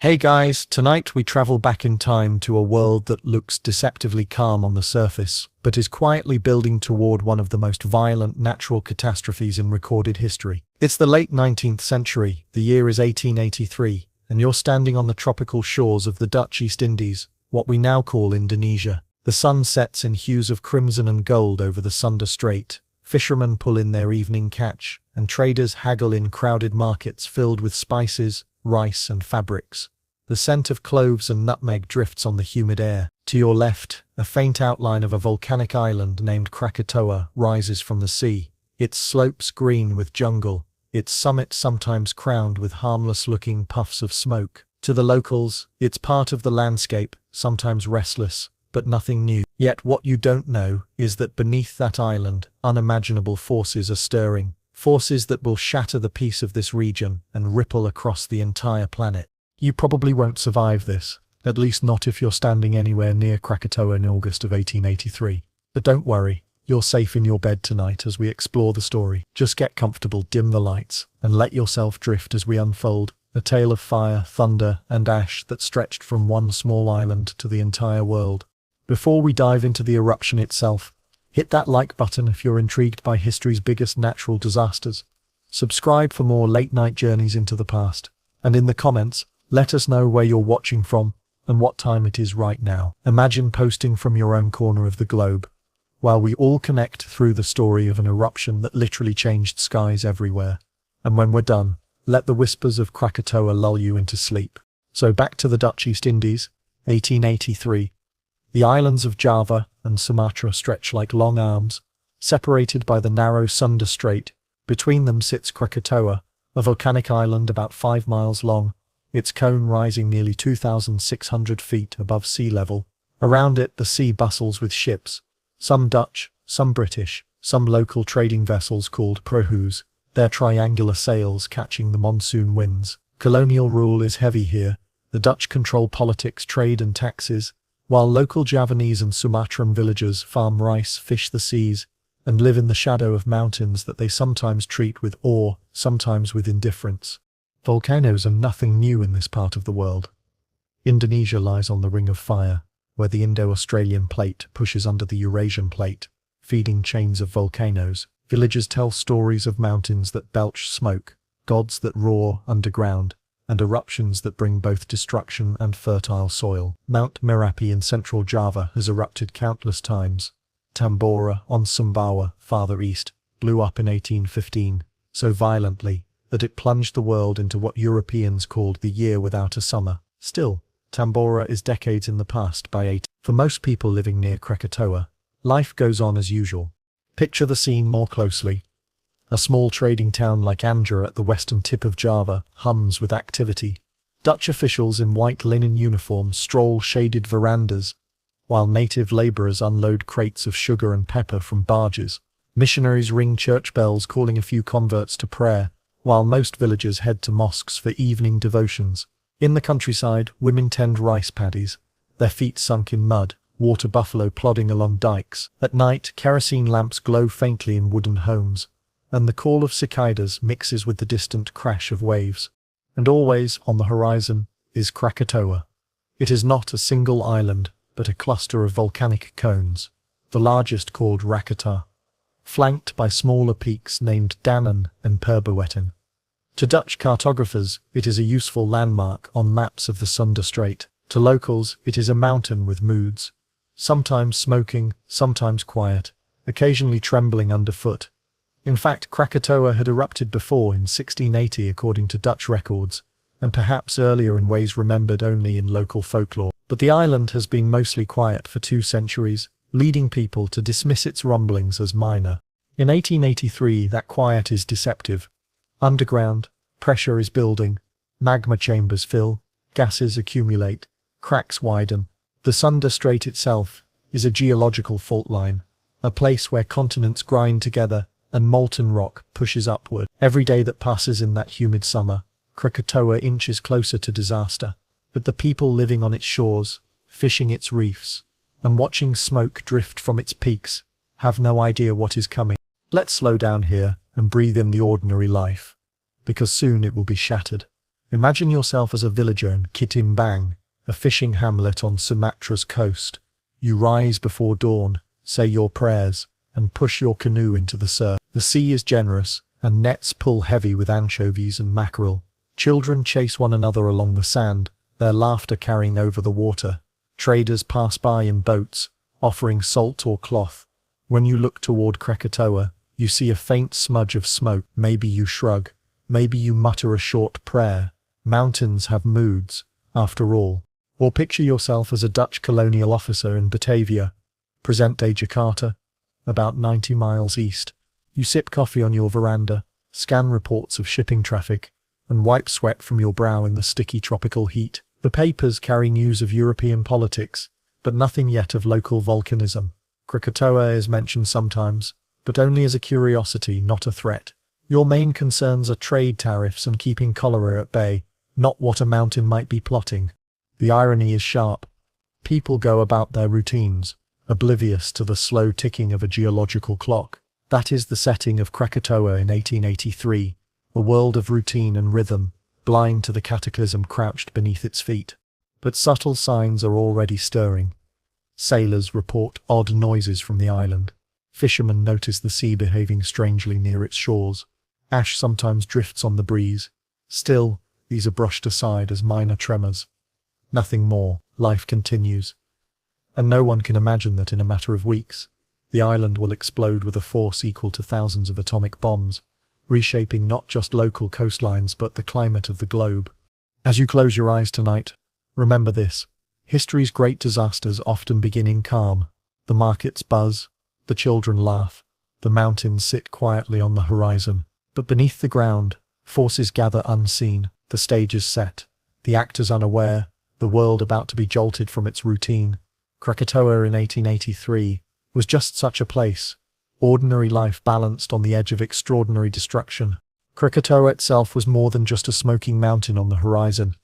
Hey guys, tonight we travel back in time to a world that looks deceptively calm on the surface, but is quietly building toward one of the most violent natural catastrophes in recorded history. It's the late 19th century, the year is 1883, and you're standing on the tropical shores of the Dutch East Indies, what we now call Indonesia. The sun sets in hues of crimson and gold over the Sunda Strait, fishermen pull in their evening catch, and traders haggle in crowded markets filled with spices, rice and fabrics. The scent of cloves and nutmeg drifts on the humid air. To your left, a faint outline of a volcanic island named Krakatoa rises from the sea, its slopes green with jungle, its summit sometimes crowned with harmless-looking puffs of smoke. To the locals, it's part of the landscape, sometimes restless, but nothing new. Yet what you don't know is that beneath that island, unimaginable forces are stirring, forces that will shatter the peace of this region and ripple across the entire planet. You probably won't survive this, at least not if you're standing anywhere near Krakatoa in August of 1883. But don't worry, you're safe in your bed tonight as we explore the story. Just get comfortable, dim the lights, and let yourself drift as we unfold a tale of fire, thunder, and ash that stretched from one small island to the entire world. Before we dive into the eruption itself, hit that like button if you're intrigued by history's biggest natural disasters. Subscribe for more late-night journeys into the past. And in the comments, let us know where you're watching from and what time it is right now. Imagine posting from your own corner of the globe, while we all connect through the story of an eruption that literally changed skies everywhere. And when we're done, let the whispers of Krakatoa lull you into sleep. So back to the Dutch East Indies, 1883. The islands of Java and Sumatra stretch like long arms, separated by the narrow Sunda Strait. Between them sits Krakatoa, a volcanic island about 5 miles long, its cone rising nearly 2,600 feet above sea level. Around it the sea bustles with ships, some Dutch, some British, some local trading vessels called prohoes, their triangular sails catching the monsoon winds. Colonial rule is heavy here. The Dutch control politics, trade and taxes, while local Javanese and Sumatran villagers farm rice, fish the seas, and live in the shadow of mountains that they sometimes treat with awe, sometimes with indifference. Volcanoes are nothing new in this part of the world. Indonesia lies on the Ring of Fire, where the Indo-Australian plate pushes under the Eurasian plate, feeding chains of volcanoes. Villagers tell stories of mountains that belch smoke, gods that roar underground, and eruptions that bring both destruction and fertile soil. Mount Merapi in central Java has erupted countless times. Tambora on Sumbawa, farther east, blew up in 1815, so violently that it plunged the world into what Europeans called the year without a summer. Still, Tambora is decades in the past by 8. For most people living near Krakatoa, life goes on as usual. Picture the scene more closely. A small trading town like Anjer at the western tip of Java hums with activity. Dutch officials in white linen uniforms stroll shaded verandas, while native laborers unload crates of sugar and pepper from barges. Missionaries ring church bells calling a few converts to prayer, while most villagers head to mosques for evening devotions. In the countryside, women tend rice paddies, their feet sunk in mud, water buffalo plodding along dikes. At night, kerosene lamps glow faintly in wooden homes, and the call of cicadas mixes with the distant crash of waves. And always, on the horizon, is Krakatoa. It is not a single island, but a cluster of volcanic cones, the largest called Rakata, flanked by smaller peaks named Danan and Perbuetten. To Dutch cartographers, it is a useful landmark on maps of the Sunda Strait. To locals, it is a mountain with moods, sometimes smoking, sometimes quiet, occasionally trembling underfoot. In fact, Krakatoa had erupted before in 1680 according to Dutch records, and perhaps earlier in ways remembered only in local folklore. But the island has been mostly quiet for 2 centuries, leading people to dismiss its rumblings as minor. In 1883, that quiet is deceptive. Underground, pressure is building, magma chambers fill, gases accumulate, cracks widen. The Sunda Strait itself is a geological fault line, a place where continents grind together and molten rock pushes upward. Every day that passes in that humid summer, Krakatoa inches closer to disaster, but the people living on its shores, fishing its reefs, and watching smoke drift from its peaks, have no idea what is coming. Let's slow down here and breathe in the ordinary life, because soon it will be shattered. Imagine yourself as a villager in Kitimbang, a fishing hamlet on Sumatra's coast. You rise before dawn, say your prayers, and push your canoe into the surf. The sea is generous, and nets pull heavy with anchovies and mackerel. Children chase one another along the sand, their laughter carrying over the water. Traders pass by in boats, offering salt or cloth. When you look toward Krakatoa, you see a faint smudge of smoke. Maybe you shrug. Maybe you mutter a short prayer. Mountains have moods, after all. Or picture yourself as a Dutch colonial officer in Batavia, present-day Jakarta, about 90 miles east. You sip coffee on your veranda, scan reports of shipping traffic, and wipe sweat from your brow in the sticky tropical heat. The papers carry news of European politics, but nothing yet of local volcanism. Krakatoa is mentioned sometimes, but only as a curiosity, not a threat. Your main concerns are trade tariffs and keeping cholera at bay, not what a mountain might be plotting. The irony is sharp. People go about their routines, oblivious to the slow ticking of a geological clock. That is the setting of Krakatoa in 1883, a world of routine and rhythm, blind to the cataclysm crouched beneath its feet. But subtle signs are already stirring. Sailors report odd noises from the island. Fishermen notice the sea behaving strangely near its shores. Ash sometimes drifts on the breeze. Still, these are brushed aside as minor tremors. Nothing more. Life continues. And no one can imagine that in a matter of weeks, the island will explode with a force equal to thousands of atomic bombs, reshaping not just local coastlines but the climate of the globe. As you close your eyes tonight, remember this. History's great disasters often begin in calm. The markets buzz, the children laugh, the mountains sit quietly on the horizon. But beneath the ground, forces gather unseen, the stage is set, the actors unaware, the world about to be jolted from its routine. Krakatoa in 1883 was just such a place, ordinary life balanced on the edge of extraordinary destruction. Krakatoa itself was more than just a smoking mountain on the horizon.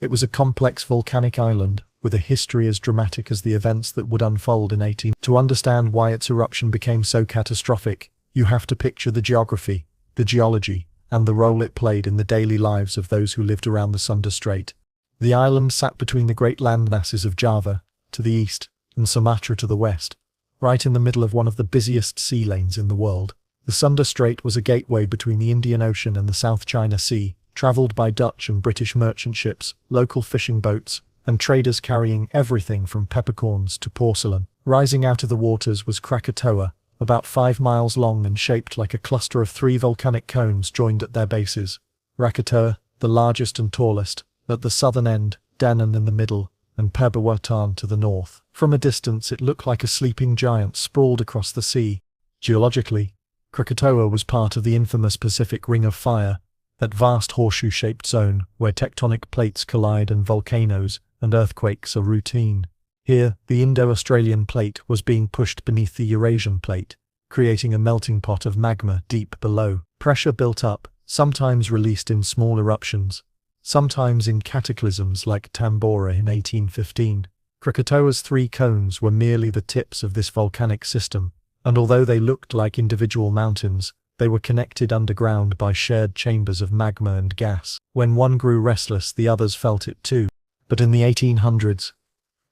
It was a complex volcanic island, with a history as dramatic as the events that would unfold in 18. To understand why its eruption became so catastrophic, you have to picture the geography, the geology, and the role it played in the daily lives of those who lived around the Sunda Strait. The island sat between the great landmasses of Java, to the east, and Sumatra to the west, right in the middle of one of the busiest sea lanes in the world. The Sunda Strait was a gateway between the Indian Ocean and the South China Sea, travelled by Dutch and British merchant ships, local fishing boats, and traders carrying everything from peppercorns to porcelain. Rising out of the waters was Krakatoa, about 5 miles long and shaped like a cluster of 3 volcanic cones joined at their bases. Krakatoa, the largest and tallest, at the southern end, Denon in the middle, and Pebawatan to the north. From a distance it looked like a sleeping giant sprawled across the sea. Geologically, Krakatoa was part of the infamous Pacific Ring of Fire, that vast horseshoe-shaped zone where tectonic plates collide and volcanoes and earthquakes are routine. Here, the Indo-Australian plate was being pushed beneath the Eurasian plate, creating a melting pot of magma deep below. Pressure built up, sometimes released in small eruptions, sometimes in cataclysms like Tambora in 1815. Krakatoa's 3 cones were merely the tips of this volcanic system, and although they looked like individual mountains, they were connected underground by shared chambers of magma and gas. When one grew restless, the others felt it too. But in the 1800s,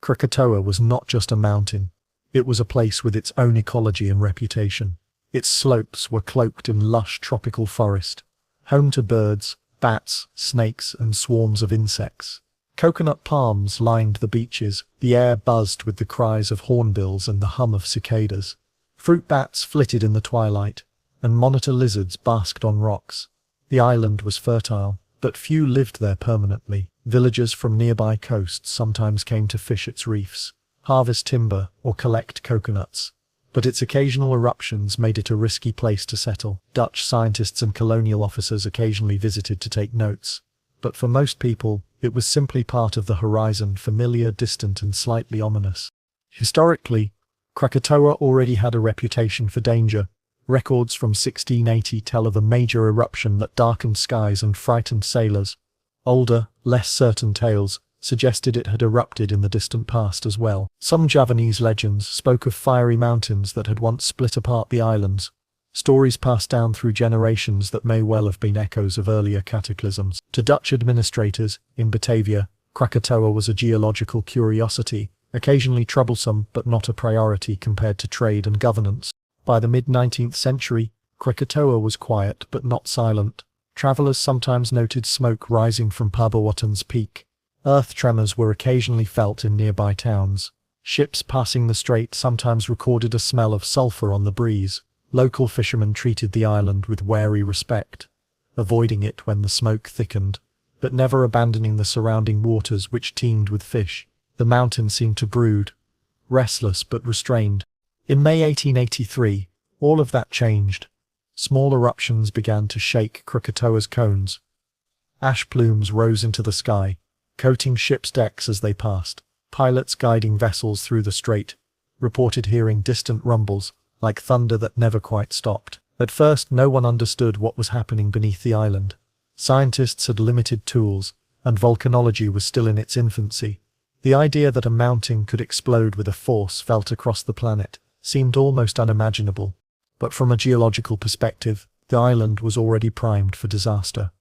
Krakatoa was not just a mountain. It was a place with its own ecology and reputation. Its slopes were cloaked in lush tropical forest, home to birds, bats, snakes, and swarms of insects. Coconut palms lined the beaches, the air buzzed with the cries of hornbills and the hum of cicadas. Fruit bats flitted in the twilight, and monitor lizards basked on rocks. The island was fertile, but few lived there permanently. Villagers from nearby coasts sometimes came to fish its reefs, harvest timber, or collect coconuts. But its occasional eruptions made it a risky place to settle. Dutch scientists and colonial officers occasionally visited to take notes. But for most people, it was simply part of the horizon, familiar, distant, and slightly ominous. Historically, Krakatoa already had a reputation for danger. Records from 1680 tell of a major eruption that darkened skies and frightened sailors. Older, less certain tales suggested it had erupted in the distant past as well. Some Javanese legends spoke of fiery mountains that had once split apart the islands, stories passed down through generations that may well have been echoes of earlier cataclysms. To Dutch administrators in Batavia, Krakatoa was a geological curiosity, occasionally troublesome but not a priority compared to trade and governance. By the mid-19th century, Krakatoa was quiet but not silent. Travelers sometimes noted smoke rising from Pabawatan's peak. Earth tremors were occasionally felt in nearby towns. Ships passing the strait sometimes recorded a smell of sulfur on the breeze. Local fishermen treated the island with wary respect, avoiding it when the smoke thickened, but never abandoning the surrounding waters which teemed with fish. The mountain seemed to brood, restless but restrained. In May 1883, all of that changed. Small eruptions began to shake Krakatoa's cones. Ash plumes rose into the sky, coating ships' decks as they passed. Pilots guiding vessels through the strait reported hearing distant rumbles, like thunder that never quite stopped. At first, no one understood what was happening beneath the island. Scientists had limited tools, and volcanology was still in its infancy. The idea that a mountain could explode with a force felt across the planet seemed almost unimaginable. But from a geological perspective, the island was already primed for disaster.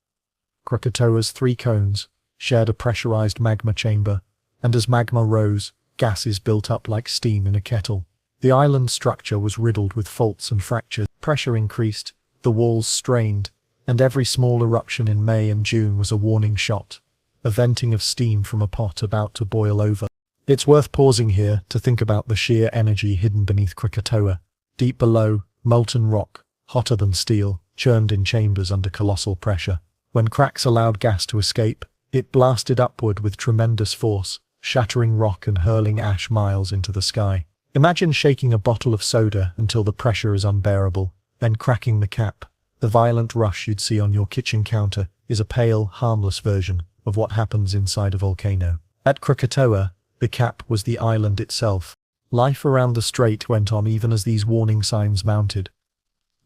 Krakatoa's 3 cones shared a pressurized magma chamber, and as magma rose, gases built up like steam in a kettle. The island's structure was riddled with faults and fractures. Pressure increased, the walls strained, and every small eruption in May and June was a warning shot, a venting of steam from a pot about to boil over. It's worth pausing here to think about the sheer energy hidden beneath Krakatoa. Deep below, molten rock, hotter than steel, churned in chambers under colossal pressure. When cracks allowed gas to escape, it blasted upward with tremendous force, shattering rock and hurling ash miles into the sky. Imagine shaking a bottle of soda until the pressure is unbearable, then cracking the cap. The violent rush you'd see on your kitchen counter is a pale, harmless version of what happens inside a volcano. At Krakatoa, the cap was the island itself. Life around the strait went on even as these warning signs mounted.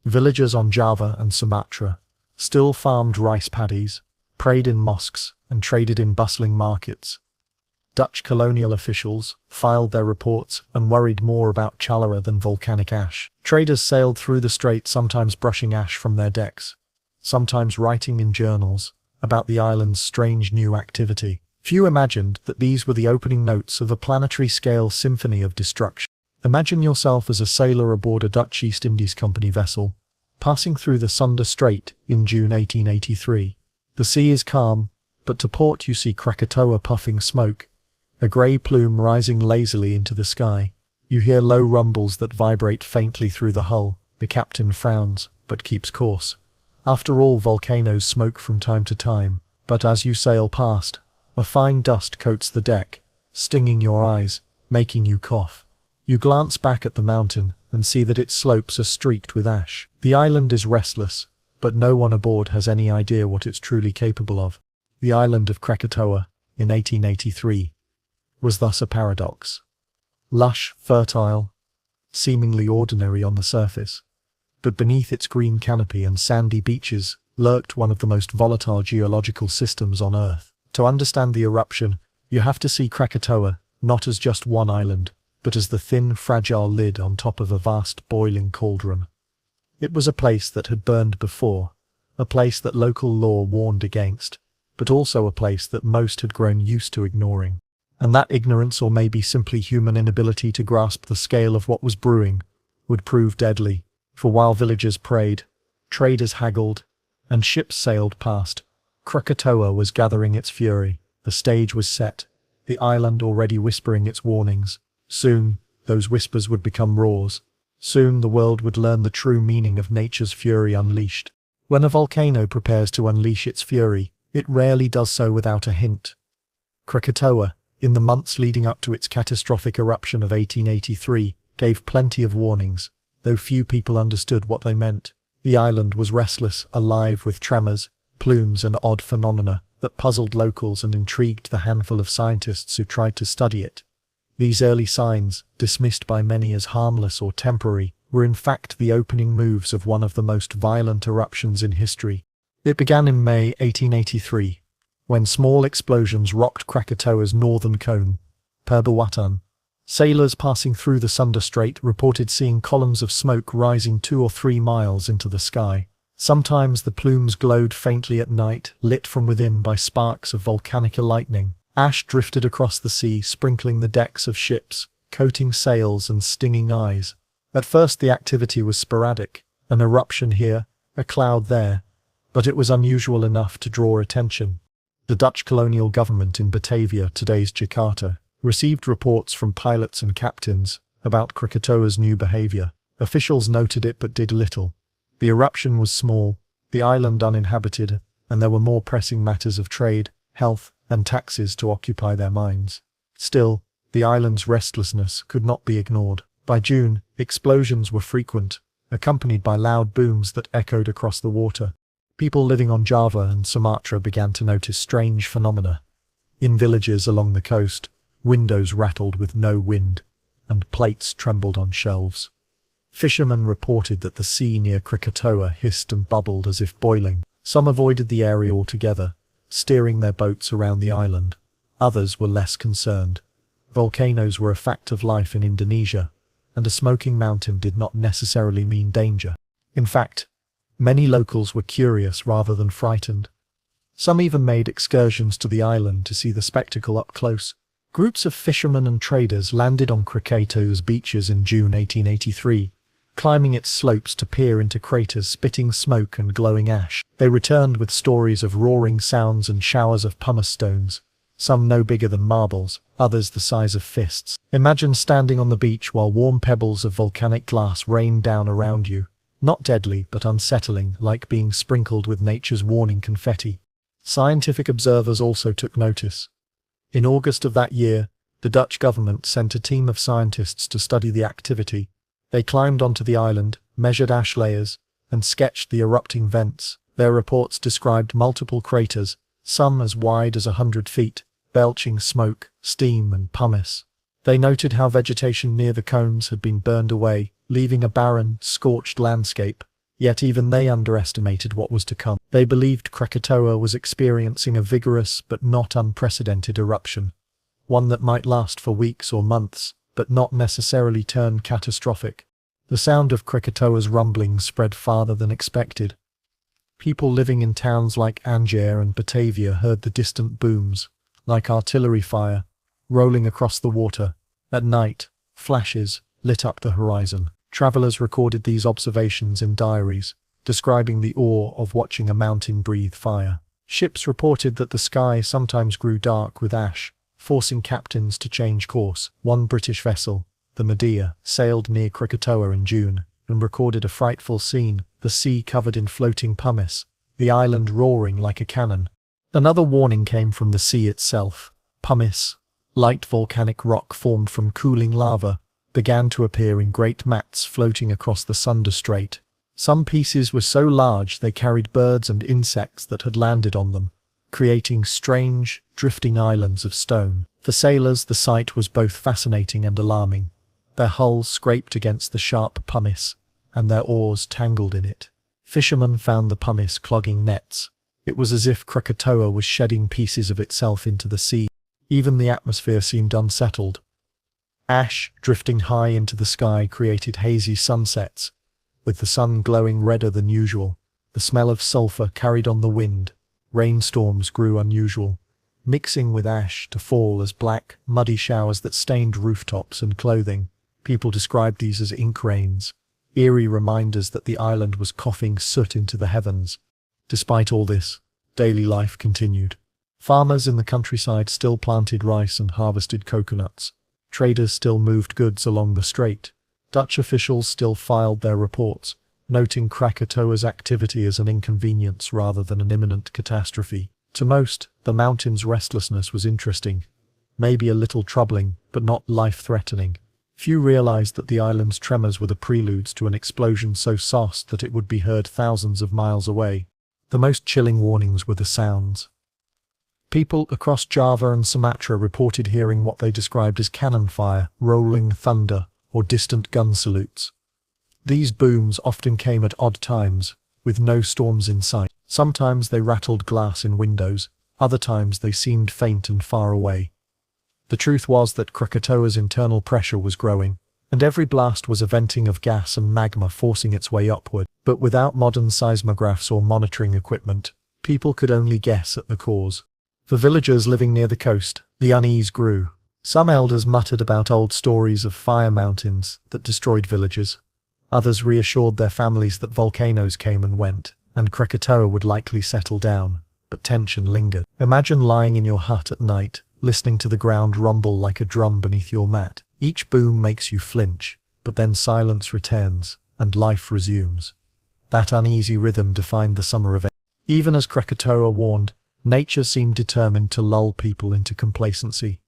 Villagers on Java and Sumatra still farmed rice paddies, prayed in mosques, and traded in bustling markets. Dutch colonial officials filed their reports and worried more about cholera than volcanic ash. Traders sailed through the strait, sometimes brushing ash from their decks, sometimes writing in journals about the island's strange new activity. Few imagined that these were the opening notes of a planetary-scale symphony of destruction. Imagine yourself as a sailor aboard a Dutch East Indies Company vessel, passing through the Sunda Strait in June 1883. The sea is calm, but to port you see Krakatoa puffing smoke, a grey plume rising lazily into the sky. You hear low rumbles that vibrate faintly through the hull. The captain frowns, but keeps course. After all, volcanoes smoke from time to time, but as you sail past, a fine dust coats the deck, stinging your eyes, making you cough. You glance back at the mountain and see that its slopes are streaked with ash. The island is restless, but no one aboard has any idea what it's truly capable of. The island of Krakatoa, in 1883, was thus a paradox. Lush, fertile, seemingly ordinary on the surface, but beneath its green canopy and sandy beaches lurked one of the most volatile geological systems on Earth. To understand the eruption, you have to see Krakatoa not as just one island, but as the thin, fragile lid on top of a vast boiling cauldron. It was a place that had burned before, a place that local law warned against, but also a place that most had grown used to ignoring. And that ignorance, or maybe simply human inability to grasp the scale of what was brewing, would prove deadly. For while villagers prayed, traders haggled, and ships sailed past, Krakatoa was gathering its fury. The stage was set, the island already whispering its warnings. Soon, those whispers would become roars. Soon the world would learn the true meaning of nature's fury unleashed. When a volcano prepares to unleash its fury, it rarely does so without a hint. Krakatoa, in the months leading up to its catastrophic eruption of 1883, gave plenty of warnings, though few people understood what they meant. The island was restless, alive with tremors, plumes and odd phenomena that puzzled locals and intrigued the handful of scientists who tried to study it. These early signs, dismissed by many as harmless or temporary, were in fact the opening moves of one of the most violent eruptions in history. It began in May 1883, when small explosions rocked Krakatoa's northern cone, Perbawatan. Sailors passing through the Sunda Strait reported seeing columns of smoke rising 2 or 3 miles into the sky. Sometimes the plumes glowed faintly at night, lit from within by sparks of volcanic lightning. Ash drifted across the sea, sprinkling the decks of ships, coating sails and stinging eyes. At first the activity was sporadic, an eruption here, a cloud there, but it was unusual enough to draw attention. The Dutch colonial government in Batavia, today's Jakarta, received reports from pilots and captains about Krakatoa's new behavior. Officials noted it but did little. The eruption was small, the island uninhabited, and there were more pressing matters of trade, health, and taxes to occupy their minds. Still, the island's restlessness could not be ignored. By June, explosions were frequent, accompanied by loud booms that echoed across the water. People living on Java and Sumatra began to notice strange phenomena. In villages along the coast, windows rattled with no wind, and plates trembled on shelves. Fishermen reported that the sea near Krakatoa hissed and bubbled as if boiling. Some avoided the area altogether, steering their boats around the island. Others were less concerned. Volcanoes were a fact of life in Indonesia, and a smoking mountain did not necessarily mean danger. In fact, many locals were curious rather than frightened. Some even made excursions to the island to see the spectacle up close. Groups of fishermen and traders landed on Krakatoa's beaches in June 1883, climbing its slopes to peer into craters spitting smoke and glowing ash. They returned with stories of roaring sounds and showers of pumice stones, some no bigger than marbles, others the size of fists. Imagine standing on the beach while warm pebbles of volcanic glass rain down around you. Not deadly, but unsettling, like being sprinkled with nature's warning confetti. Scientific observers also took notice. In August of that year, the Dutch government sent a team of scientists to study the activity. They climbed onto the island, measured ash layers, and sketched the erupting vents. Their reports described multiple craters, some as wide as 100 feet, belching smoke, steam, and pumice. They noted how vegetation near the cones had been burned away, leaving a barren, scorched landscape. Yet even they underestimated what was to come. They believed Krakatoa was experiencing a vigorous but not unprecedented eruption, one that might last for weeks or months, but not necessarily turn catastrophic. The sound of Krakatoa's rumbling spread farther than expected. People living in towns like Anjer and Batavia heard the distant booms, like artillery fire, rolling across the water. At night, flashes lit up the horizon. Travelers recorded these observations in diaries, describing the awe of watching a mountain breathe fire. Ships reported that the sky sometimes grew dark with ash, forcing captains to change course. One British vessel, the Medea, sailed near Krakatoa in June and recorded a frightful scene, the sea covered in floating pumice, the island roaring like a cannon. Another warning came from the sea itself. Pumice, light volcanic rock formed from cooling lava, began to appear in great mats floating across the Sunda Strait. Some pieces were so large they carried birds and insects that had landed on them, creating strange, drifting islands of stone. For sailors, the sight was both fascinating and alarming. Their hulls scraped against the sharp pumice, and their oars tangled in it. Fishermen found the pumice clogging nets. It was as if Krakatoa was shedding pieces of itself into the sea. Even the atmosphere seemed unsettled. Ash, drifting high into the sky, created hazy sunsets, with the sun glowing redder than usual. The smell of sulfur carried on the wind. Rainstorms grew unusual, mixing with ash to fall as black, muddy showers that stained rooftops and clothing. People described these as ink rains, eerie reminders that the island was coughing soot into the heavens. Despite all this, daily life continued. Farmers in the countryside still planted rice and harvested coconuts. Traders still moved goods along the strait. Dutch officials still filed their reports, noting Krakatoa's activity as an inconvenience rather than an imminent catastrophe. To most, the mountain's restlessness was interesting, maybe a little troubling, but not life-threatening. Few realized that the island's tremors were the preludes to an explosion so vast that it would be heard thousands of miles away. The most chilling warnings were the sounds. People across Java and Sumatra reported hearing what they described as cannon fire, rolling thunder, or distant gun salutes. These booms often came at odd times, with no storms in sight. Sometimes they rattled glass in windows, other times they seemed faint and far away. The truth was that Krakatoa's internal pressure was growing. and every blast was a venting of gas and magma forcing its way upward. But without modern seismographs or monitoring equipment, people could only guess at the cause. For villagers living near the coast, the unease grew. Some elders muttered about old stories of fire mountains that destroyed villages. Others reassured their families that volcanoes came and went, and Krakatoa would likely settle down, but tension lingered. Imagine lying in your hut at night, listening to the ground rumble like a drum beneath your mat. Each boom makes you flinch, but then silence returns, and life resumes. That uneasy rhythm defined the summer event. Even as Krakatoa warned, nature seemed determined to lull people into complacency.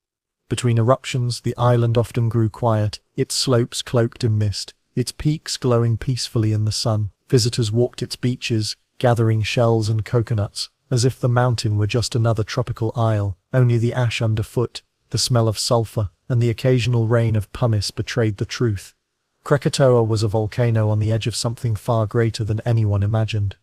Between eruptions, the island often grew quiet, its slopes cloaked in mist, its peaks glowing peacefully in the sun. Visitors walked its beaches, gathering shells and coconuts, as if the mountain were just another tropical isle. Only the ash underfoot, the smell of sulfur, and the occasional rain of pumice betrayed the truth. Krakatoa was a volcano on the edge of something far greater than anyone imagined.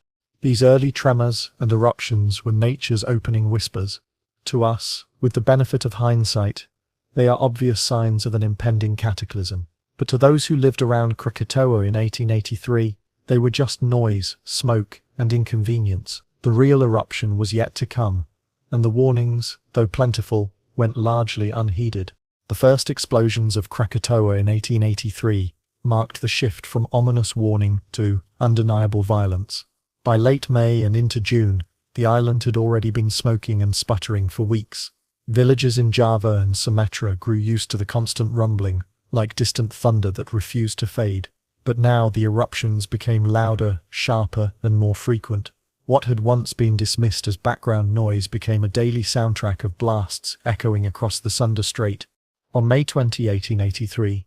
These early tremors and eruptions were nature's opening whispers. To us, with the benefit of hindsight, they are obvious signs of an impending cataclysm. But to those who lived around Krakatoa in 1883, they were just noise, smoke, and inconvenience. The real eruption was yet to come, and the warnings, though plentiful, went largely unheeded. The first explosions of Krakatoa in 1883 marked the shift from ominous warning to undeniable violence. By late May and into June, the island had already been smoking and sputtering for weeks. Villages in Java and Sumatra grew used to the constant rumbling, like distant thunder that refused to fade. But now the eruptions became louder, sharper, and more frequent. What had once been dismissed as background noise became a daily soundtrack of blasts echoing across the Sunda Strait. On May 20, 1883,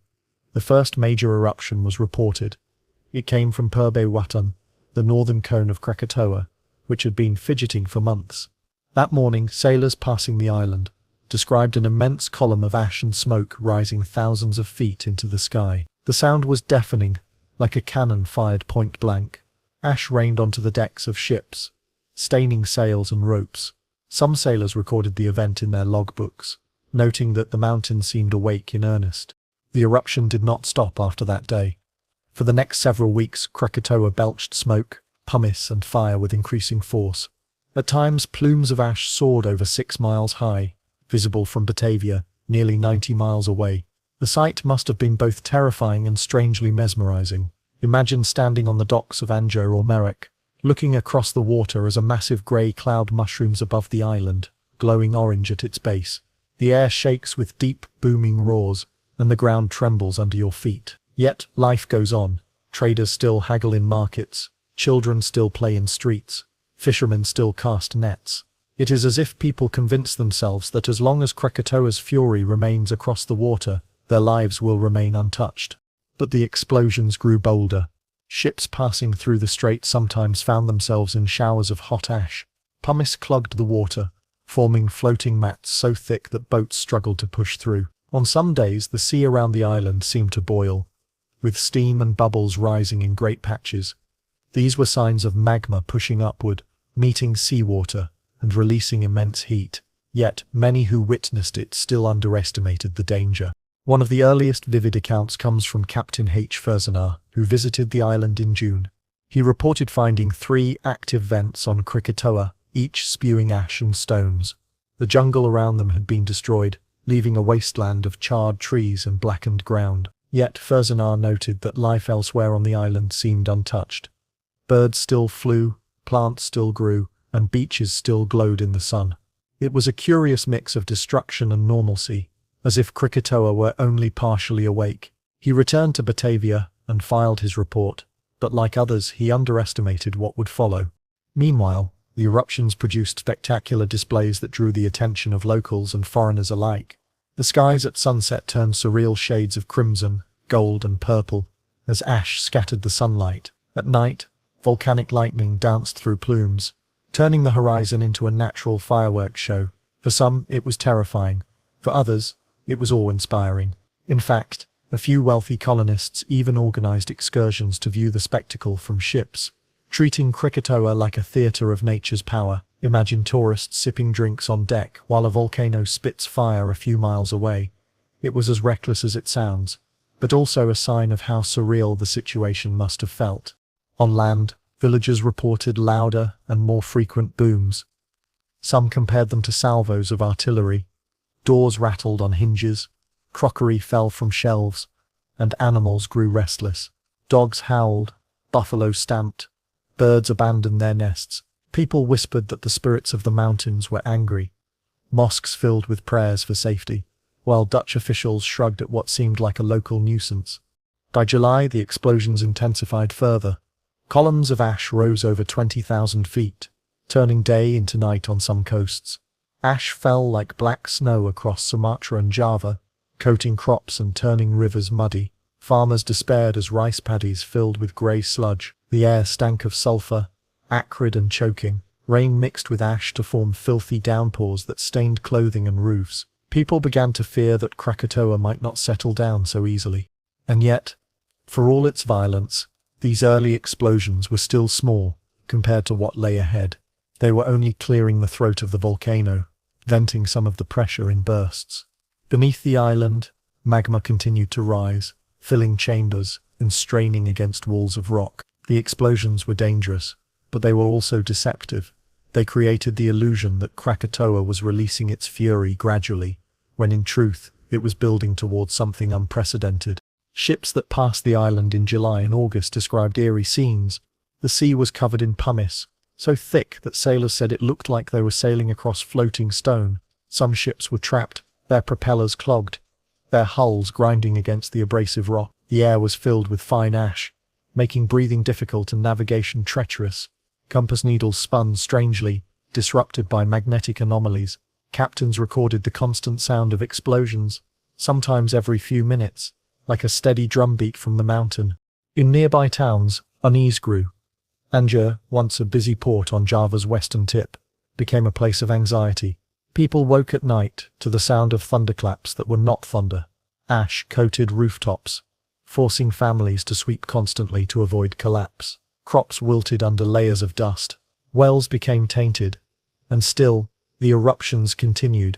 the first major eruption was reported. It came from Purbe Watan, the northern cone of Krakatoa, which had been fidgeting for months. That morning, sailors passing the island described an immense column of ash and smoke rising thousands of feet into the sky. The sound was deafening, like a cannon fired point blank. Ash rained onto the decks of ships, staining sails and ropes. Some sailors recorded the event in their logbooks, noting that the mountain seemed awake in earnest. The eruption did not stop after that day. For the next several weeks, Krakatoa belched smoke, pumice, and fire with increasing force. At times, plumes of ash soared over 6 miles high, visible from Batavia, nearly 90 miles away. The sight must have been both terrifying and strangely mesmerizing. Imagine standing on the docks of Anjo or Merrick, looking across the water as a massive grey cloud mushrooms above the island, glowing orange at its base. The air shakes with deep, booming roars, and the ground trembles under your feet. Yet, life goes on. Traders still haggle in markets, children still play in streets, fishermen still cast nets. It is as if people convince themselves that as long as Krakatoa's fury remains across the water, their lives will remain untouched. But the explosions grew bolder. Ships passing through the strait sometimes found themselves in showers of hot ash. Pumice clogged the water, forming floating mats so thick that boats struggled to push through. On some days, the sea around the island seemed to boil, with steam and bubbles rising in great patches. These were signs of magma pushing upward, meeting seawater, and releasing immense heat. Yet, many who witnessed it still underestimated the danger. One of the earliest vivid accounts comes from Captain H. Ferzanar, who visited the island in June. He reported finding 3 active vents on Krakatoa, each spewing ash and stones. The jungle around them had been destroyed, leaving a wasteland of charred trees and blackened ground. Yet Ferzanar noted that life elsewhere on the island seemed untouched. Birds still flew, plants still grew, and beaches still glowed in the sun. It was a curious mix of destruction and normalcy, as if Krakatoa were only partially awake. He returned to Batavia and filed his report, but like others, he underestimated what would follow. Meanwhile, the eruptions produced spectacular displays that drew the attention of locals and foreigners alike. The skies at sunset turned surreal shades of crimson, gold, and purple, as ash scattered the sunlight. At night, volcanic lightning danced through plumes, turning the horizon into a natural fireworks show. For some, it was terrifying. For others, it was awe-inspiring. In fact, a few wealthy colonists even organized excursions to view the spectacle from ships, treating Krakatoa like a theater of nature's power. Imagine tourists sipping drinks on deck while a volcano spits fire a few miles away. It was as reckless as it sounds, but also a sign of how surreal the situation must have felt. On land, villagers reported louder and more frequent booms. Some compared them to salvos of artillery. Doors rattled on hinges, crockery fell from shelves, and animals grew restless. Dogs howled, buffalo stamped, birds abandoned their nests. People whispered that the spirits of the mountains were angry. Mosques filled with prayers for safety, while Dutch officials shrugged at what seemed like a local nuisance. By July, the explosions intensified further. Columns of ash rose over 20,000 feet, turning day into night on some coasts. Ash fell like black snow across Sumatra and Java, coating crops and turning rivers muddy. Farmers despaired as rice paddies filled with grey sludge. The air stank of sulfur, acrid and choking. Rain mixed with ash to form filthy downpours that stained clothing and roofs. People began to fear that Krakatoa might not settle down so easily. And yet, for all its violence, these early explosions were still small compared to what lay ahead. They were only clearing the throat of the volcano, venting some of the pressure in bursts. Beneath the island, magma continued to rise, filling chambers and straining against walls of rock. The explosions were dangerous, but they were also deceptive. They created the illusion that Krakatoa was releasing its fury gradually, when in truth, it was building towards something unprecedented. Ships that passed the island in July and August described eerie scenes. The sea was covered in pumice, so thick that sailors said it looked like they were sailing across floating stone. Some ships were trapped, their propellers clogged, their hulls grinding against the abrasive rock. The air was filled with fine ash, making breathing difficult and navigation treacherous. Compass needles spun strangely, disrupted by magnetic anomalies. Captains recorded the constant sound of explosions, sometimes every few minutes, like a steady drumbeat from the mountain. In nearby towns, unease grew. Anjer, once a busy port on Java's western tip, became a place of anxiety. People woke at night to the sound of thunderclaps that were not thunder. Ash coated rooftops, forcing families to sweep constantly to avoid collapse. Crops wilted under layers of dust. Wells became tainted. And still, the eruptions continued.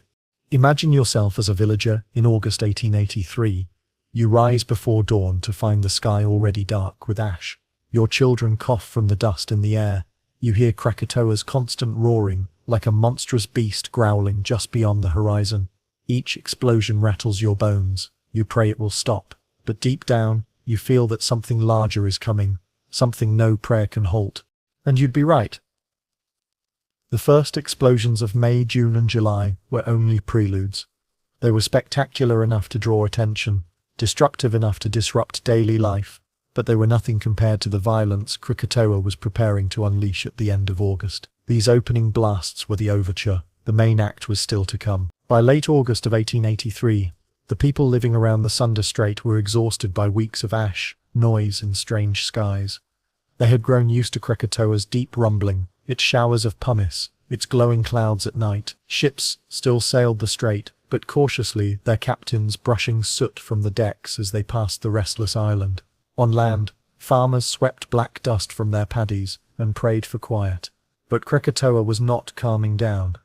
Imagine yourself as a villager in August 1883. You rise before dawn to find the sky already dark with ash. Your children cough from the dust in the air. You hear Krakatoa's constant roaring, like a monstrous beast growling just beyond the horizon. Each explosion rattles your bones. You pray it will stop. But deep down, you feel that something larger is coming, something no prayer can halt. And you'd be right. The first explosions of May, June and July were only preludes. They were spectacular enough to draw attention, destructive enough to disrupt daily life, but they were nothing compared to the violence Krakatoa was preparing to unleash at the end of August. These opening blasts were the overture. The main act was still to come. By late August of 1883, the people living around the Sunda Strait were exhausted by weeks of ash, noise and strange skies. They had grown used to Krakatoa's deep rumbling, its showers of pumice, its glowing clouds at night. Ships still sailed the strait, but cautiously, their captains brushing soot from the decks as they passed the restless island. On land, farmers swept black dust from their paddies and prayed for quiet. But Krakatoa was not calming down.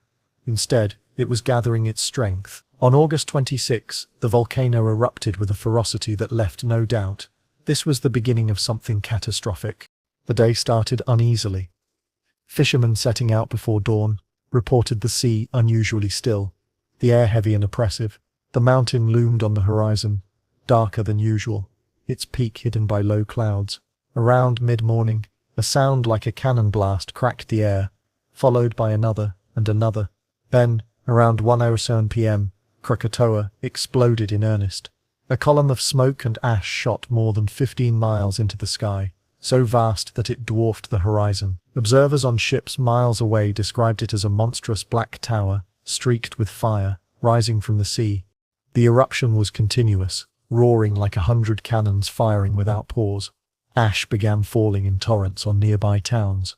Instead, it was gathering its strength. On August 26, the volcano erupted with a ferocity that left no doubt. This was the beginning of something catastrophic. The day started uneasily. Fishermen setting out before dawn reported the sea unusually still, the air heavy and oppressive. The mountain loomed on the horizon, darker than usual, its peak hidden by low clouds. Around mid-morning, a sound like a cannon blast cracked the air, followed by another and another. Then, around 1:07 p.m., Krakatoa exploded in earnest. A column of smoke and ash shot more than 15 miles into the sky, so vast that it dwarfed the horizon. Observers on ships miles away described it as a monstrous black tower, streaked with fire, rising from the sea. The eruption was continuous, roaring like 100 cannons firing without pause. Ash began falling in torrents on nearby towns.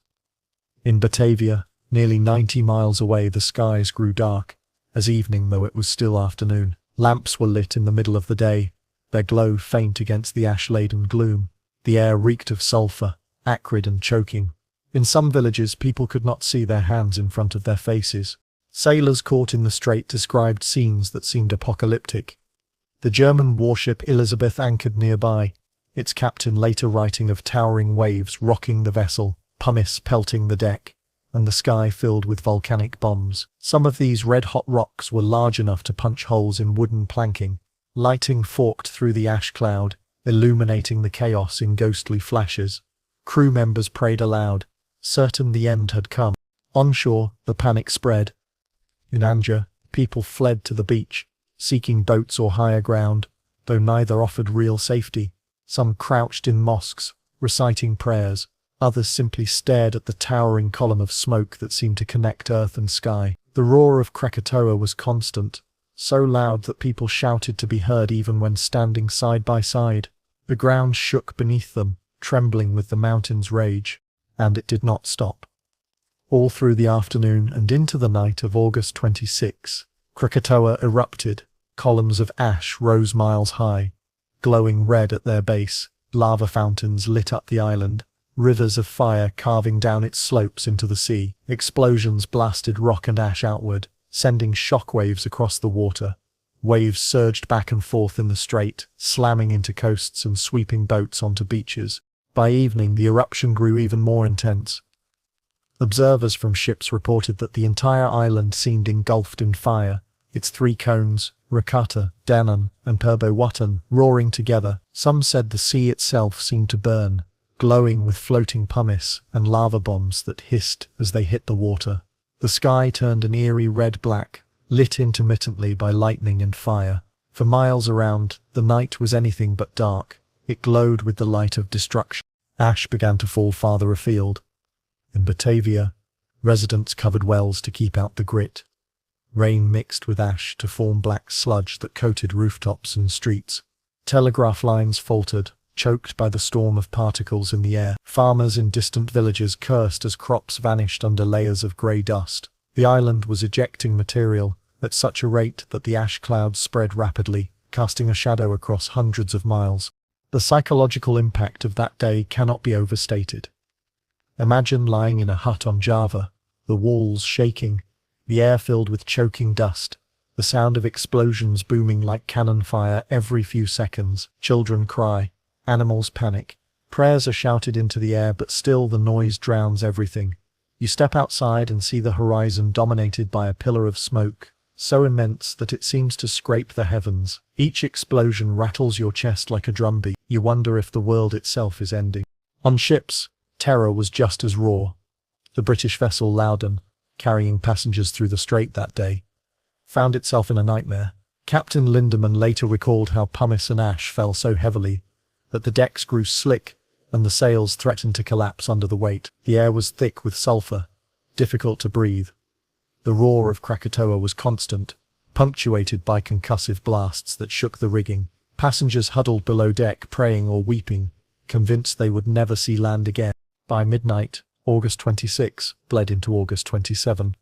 In Batavia, nearly 90 miles away, the skies grew dark, as evening though it was still afternoon. Lamps were lit in the middle of the day, their glow faint against the ash-laden gloom. The air reeked of sulfur, acrid and choking. In some villages, people could not see their hands in front of their faces. Sailors caught in the strait described scenes that seemed apocalyptic. The German warship Elizabeth anchored nearby, its captain later writing of towering waves rocking the vessel, pumice pelting the deck, and the sky filled with volcanic bombs. Some of these red-hot rocks were large enough to punch holes in wooden planking. Lighting forked through the ash cloud, illuminating the chaos in ghostly flashes. Crew members prayed aloud, certain the end had come. Onshore, the panic spread. In anger, people fled to the beach, seeking boats or higher ground, though neither offered real safety. Some crouched in mosques, reciting prayers. Others simply stared at the towering column of smoke that seemed to connect earth and sky. The roar of Krakatoa was constant, so loud that people shouted to be heard even when standing side by side. The ground shook beneath them, trembling with the mountain's rage, and it did not stop. All through the afternoon and into the night of August 26, Krakatoa erupted. Columns of ash rose miles high, glowing red at their base. Lava fountains lit up the island, rivers of fire carving down its slopes into the sea. Explosions blasted rock and ash outward, sending shockwaves across the water. Waves surged back and forth in the strait, slamming into coasts and sweeping boats onto beaches. By evening, the eruption grew even more intense. Observers from ships reported that the entire island seemed engulfed in fire, its three cones, Rakata, Danan, and Purbowatan, roaring together. Some said the sea itself seemed to burn, glowing with floating pumice and lava bombs that hissed as they hit the water. The sky turned an eerie red-black, lit intermittently by lightning and fire. For miles around, the night was anything but dark. It glowed with the light of destruction. Ash began to fall farther afield. In Batavia, residents covered wells to keep out the grit. Rain mixed with ash to form black sludge that coated rooftops and streets. Telegraph lines faltered, choked by the storm of particles in the air. Farmers in distant villages cursed as crops vanished under layers of grey dust. The island was ejecting material at such a rate that the ash clouds spread rapidly, casting a shadow across hundreds of miles. The psychological impact of that day cannot be overstated. Imagine lying in a hut on Java, the walls shaking, the air filled with choking dust, the sound of explosions booming like cannon fire every few seconds. Children cry, animals panic, prayers are shouted into the air, but still the noise drowns everything. You step outside and see the horizon dominated by a pillar of smoke, so immense that it seems to scrape the heavens. Each explosion rattles your chest like a drumbeat. You wonder if the world itself is ending. On ships, terror was just as raw. The British vessel Loudon, carrying passengers through the strait that day, found itself in a nightmare. Captain Lindemann later recalled how pumice and ash fell so heavily that the decks grew slick and the sails threatened to collapse under the weight. The air was thick with sulfur, difficult to breathe. The roar of Krakatoa was constant, punctuated by concussive blasts that shook the rigging. Passengers huddled below deck praying or weeping, convinced they would never see land again. By midnight, August 26 bled into August 27,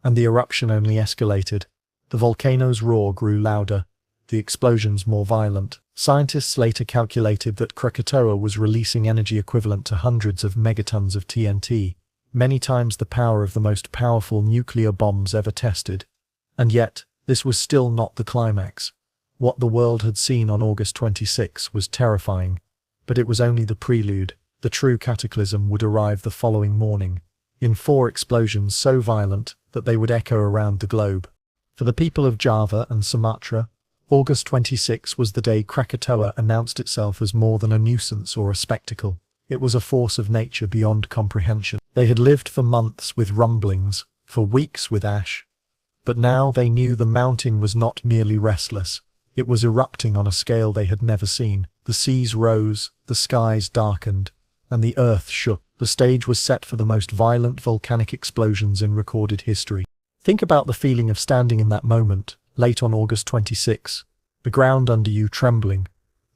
and the eruption only escalated. The volcano's roar grew louder, the explosions more violent. Scientists later calculated that Krakatoa was releasing energy equivalent to hundreds of megatons of TNT, many times the power of the most powerful nuclear bombs ever tested. And yet, this was still not the climax. What the world had seen on August 26 was terrifying, but it was only the prelude. The true cataclysm would arrive the following morning, in 4 explosions so violent that they would echo around the globe. For the people of Java and Sumatra, August 26 was the day Krakatoa announced itself as more than a nuisance or a spectacle. It was a force of nature beyond comprehension. They had lived for months with rumblings, for weeks with ash. But now they knew the mountain was not merely restless. It was erupting on a scale they had never seen. The seas rose, the skies darkened, and the earth shook. The stage was set for the most violent volcanic explosions in recorded history. Think about the feeling of standing in that moment, late on August 26, the ground under you trembling,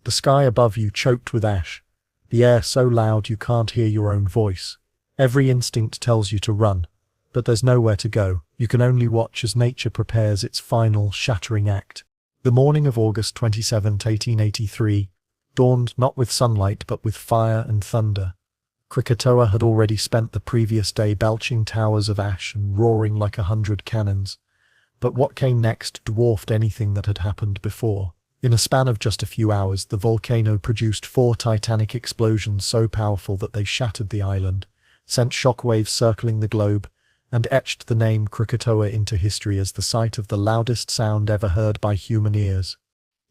the sky above you choked with ash, the air so loud you can't hear your own voice. Every instinct tells you to run, but there's nowhere to go. You can only watch as nature prepares its final, shattering act. The morning of August 27, 1883, dawned not with sunlight but with fire and thunder. Krakatoa had already spent the previous day belching towers of ash and roaring like 100 cannons. But what came next dwarfed anything that had happened before. In a span of just a few hours, the volcano produced 4 titanic explosions so powerful that they shattered the island, sent shockwaves circling the globe, and etched the name Krakatoa into history as the site of the loudest sound ever heard by human ears.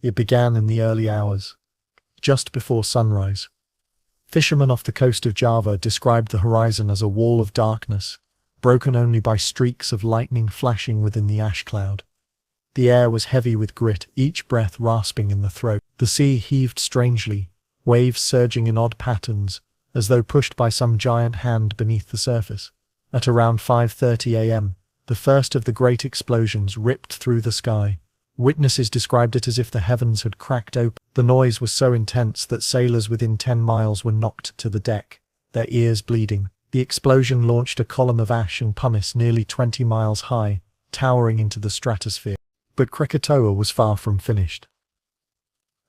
It began in the early hours, just before sunrise. Fishermen off the coast of Java described the horizon as a wall of darkness, broken only by streaks of lightning flashing within the ash cloud. The air was heavy with grit, each breath rasping in the throat. The sea heaved strangely, waves surging in odd patterns, as though pushed by some giant hand beneath the surface. At around 5:30 a.m., the first of the great explosions ripped through the sky. Witnesses described it as if the heavens had cracked open. The noise was so intense that sailors within 10 miles were knocked to the deck, their ears bleeding. The explosion launched a column of ash and pumice nearly 20 miles high, towering into the stratosphere. But Krakatoa was far from finished.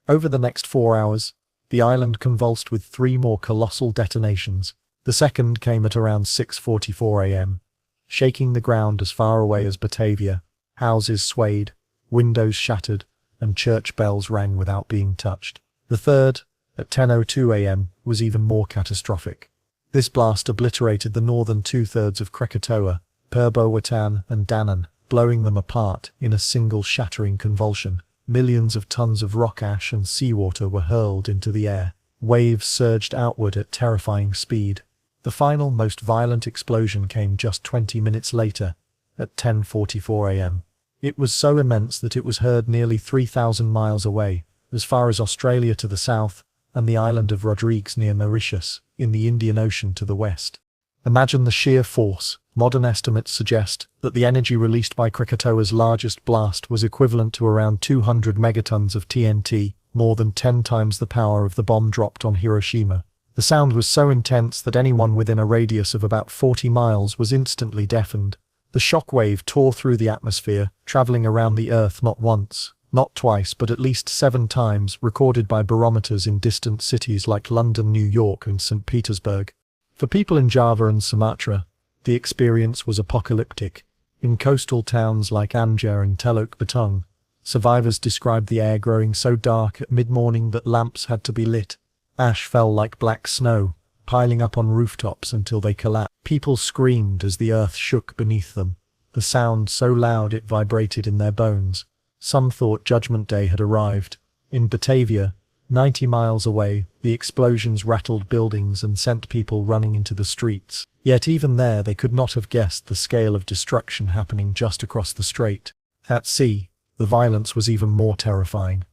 Over the next 4 hours, the island convulsed with 3 more colossal detonations. The second came at around 6:44 a.m., shaking the ground as far away as Batavia. Houses swayed, windows shattered, and church bells rang without being touched. The third, at 10:02 a.m., was even more catastrophic. This blast obliterated the northern 2/3 of Krakatoa, Watan and Danan, blowing them apart in a single shattering convulsion. Millions of tons of rock ash and seawater were hurled into the air. Waves surged outward at terrifying speed. The final, most violent explosion came just 20 minutes later, at 10:44 a.m. It was so immense that it was heard nearly 3,000 miles away, as far as Australia to the south, and the island of Rodrigues near Mauritius, in the Indian Ocean to the west. Imagine the sheer force. Modern estimates suggest that the energy released by Krakatoa's largest blast was equivalent to around 200 megatons of TNT, more than 10 times the power of the bomb dropped on Hiroshima. The sound was so intense that anyone within a radius of about 40 miles was instantly deafened. The shockwave tore through the atmosphere, traveling around the Earth not once, not twice, but at least 7 times, recorded by barometers in distant cities like London, New York, and St. Petersburg. For people in Java and Sumatra, the experience was apocalyptic. In coastal towns like Anjar and Teluk Betung, survivors described the air growing so dark at mid-morning that lamps had to be lit. Ash fell like black snow, piling up on rooftops until they collapsed. People screamed as the earth shook beneath them, the sound so loud it vibrated in their bones. Some thought Judgment Day had arrived. In Batavia, 90 miles away, the explosions rattled buildings and sent people running into the streets. Yet even there they could not have guessed the scale of destruction happening just across the strait. At sea, the violence was even more terrifying.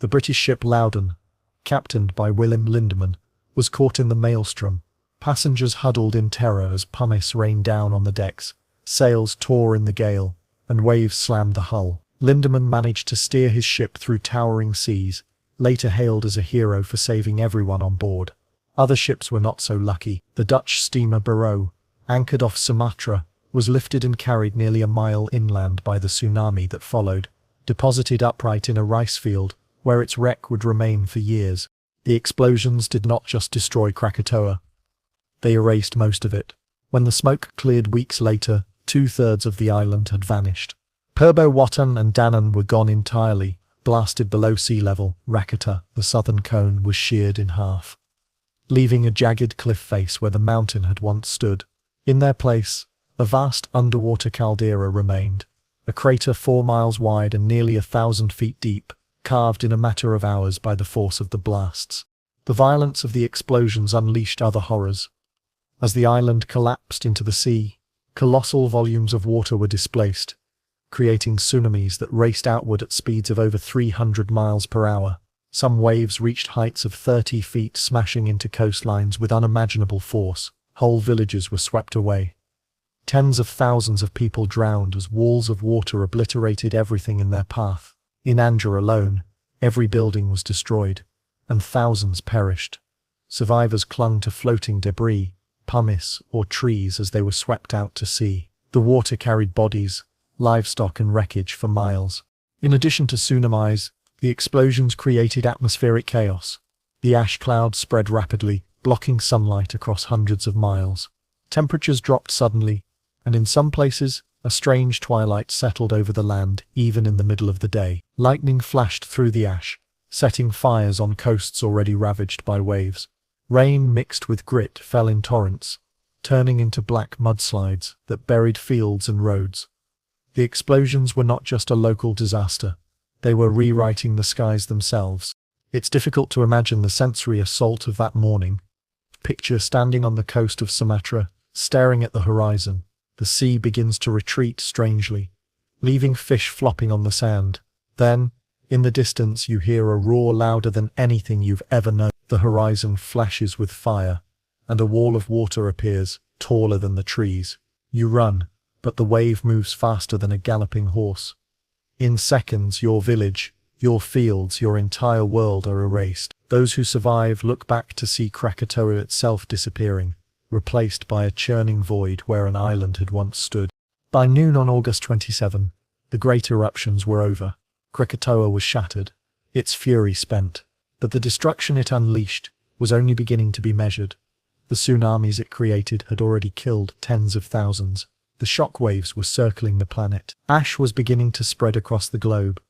The British ship Loudon, captained by Willem Lindeman, was caught in the maelstrom. Passengers huddled in terror as pumice rained down on the decks, sails tore in the gale, and waves slammed the hull. Lindeman managed to steer his ship through towering seas, later hailed as a hero for saving everyone on board. Other ships were not so lucky. The Dutch steamer Barrow, anchored off Sumatra, was lifted and carried nearly a mile inland by the tsunami that followed, deposited upright in a rice field, where its wreck would remain for years. The explosions did not just destroy Krakatoa. They erased most of it. When the smoke cleared weeks later, 2/3 of the island had vanished. Watan and Danan were gone entirely, blasted below sea level. Krakatoa, the southern cone, was sheared in half, leaving a jagged cliff face where the mountain had once stood. In their place, a vast underwater caldera remained, a crater 4 miles wide and nearly 1,000 feet deep, carved in a matter of hours by the force of the blasts. The violence of the explosions unleashed other horrors. As the island collapsed into the sea, colossal volumes of water were displaced, creating tsunamis that raced outward at speeds of over 300 miles per hour. Some waves reached heights of 30 feet, smashing into coastlines with unimaginable force. Whole villages were swept away. Tens of thousands of people drowned as walls of water obliterated everything in their path. In Anjar alone, every building was destroyed, and thousands perished. Survivors clung to floating debris, pumice, or trees as they were swept out to sea. The water carried bodies, livestock and wreckage for miles. In addition to tsunamis, the explosions created atmospheric chaos. The ash clouds spread rapidly, blocking sunlight across hundreds of miles. Temperatures dropped suddenly, and in some places, A strange twilight settled over the land even in the middle of the day. Lightning flashed through the ash, setting fires on coasts already ravaged by waves. Rain mixed with grit fell in torrents, turning into black mudslides that buried fields and roads. The explosions were not just a local disaster, they were rewriting the skies themselves. It's difficult to imagine the sensory assault of that morning. Picture standing on the coast of Sumatra, staring at the horizon. The sea begins to retreat strangely, leaving fish flopping on the sand. Then, in the distance you hear a roar louder than anything you've ever known. The horizon flashes with fire, and a wall of water appears, taller than the trees. You run, but the wave moves faster than a galloping horse. In seconds, your village, your fields, your entire world are erased. Those who survive look back to see Krakatoa itself disappearing, replaced by a churning void where an island had once stood. By noon on August 27, the great eruptions were over. Krakatoa was shattered, its fury spent, but the destruction it unleashed was only beginning to be measured. The tsunamis it created had already killed tens of thousands. The shockwaves were circling the planet. Ash was beginning to spread across the globe.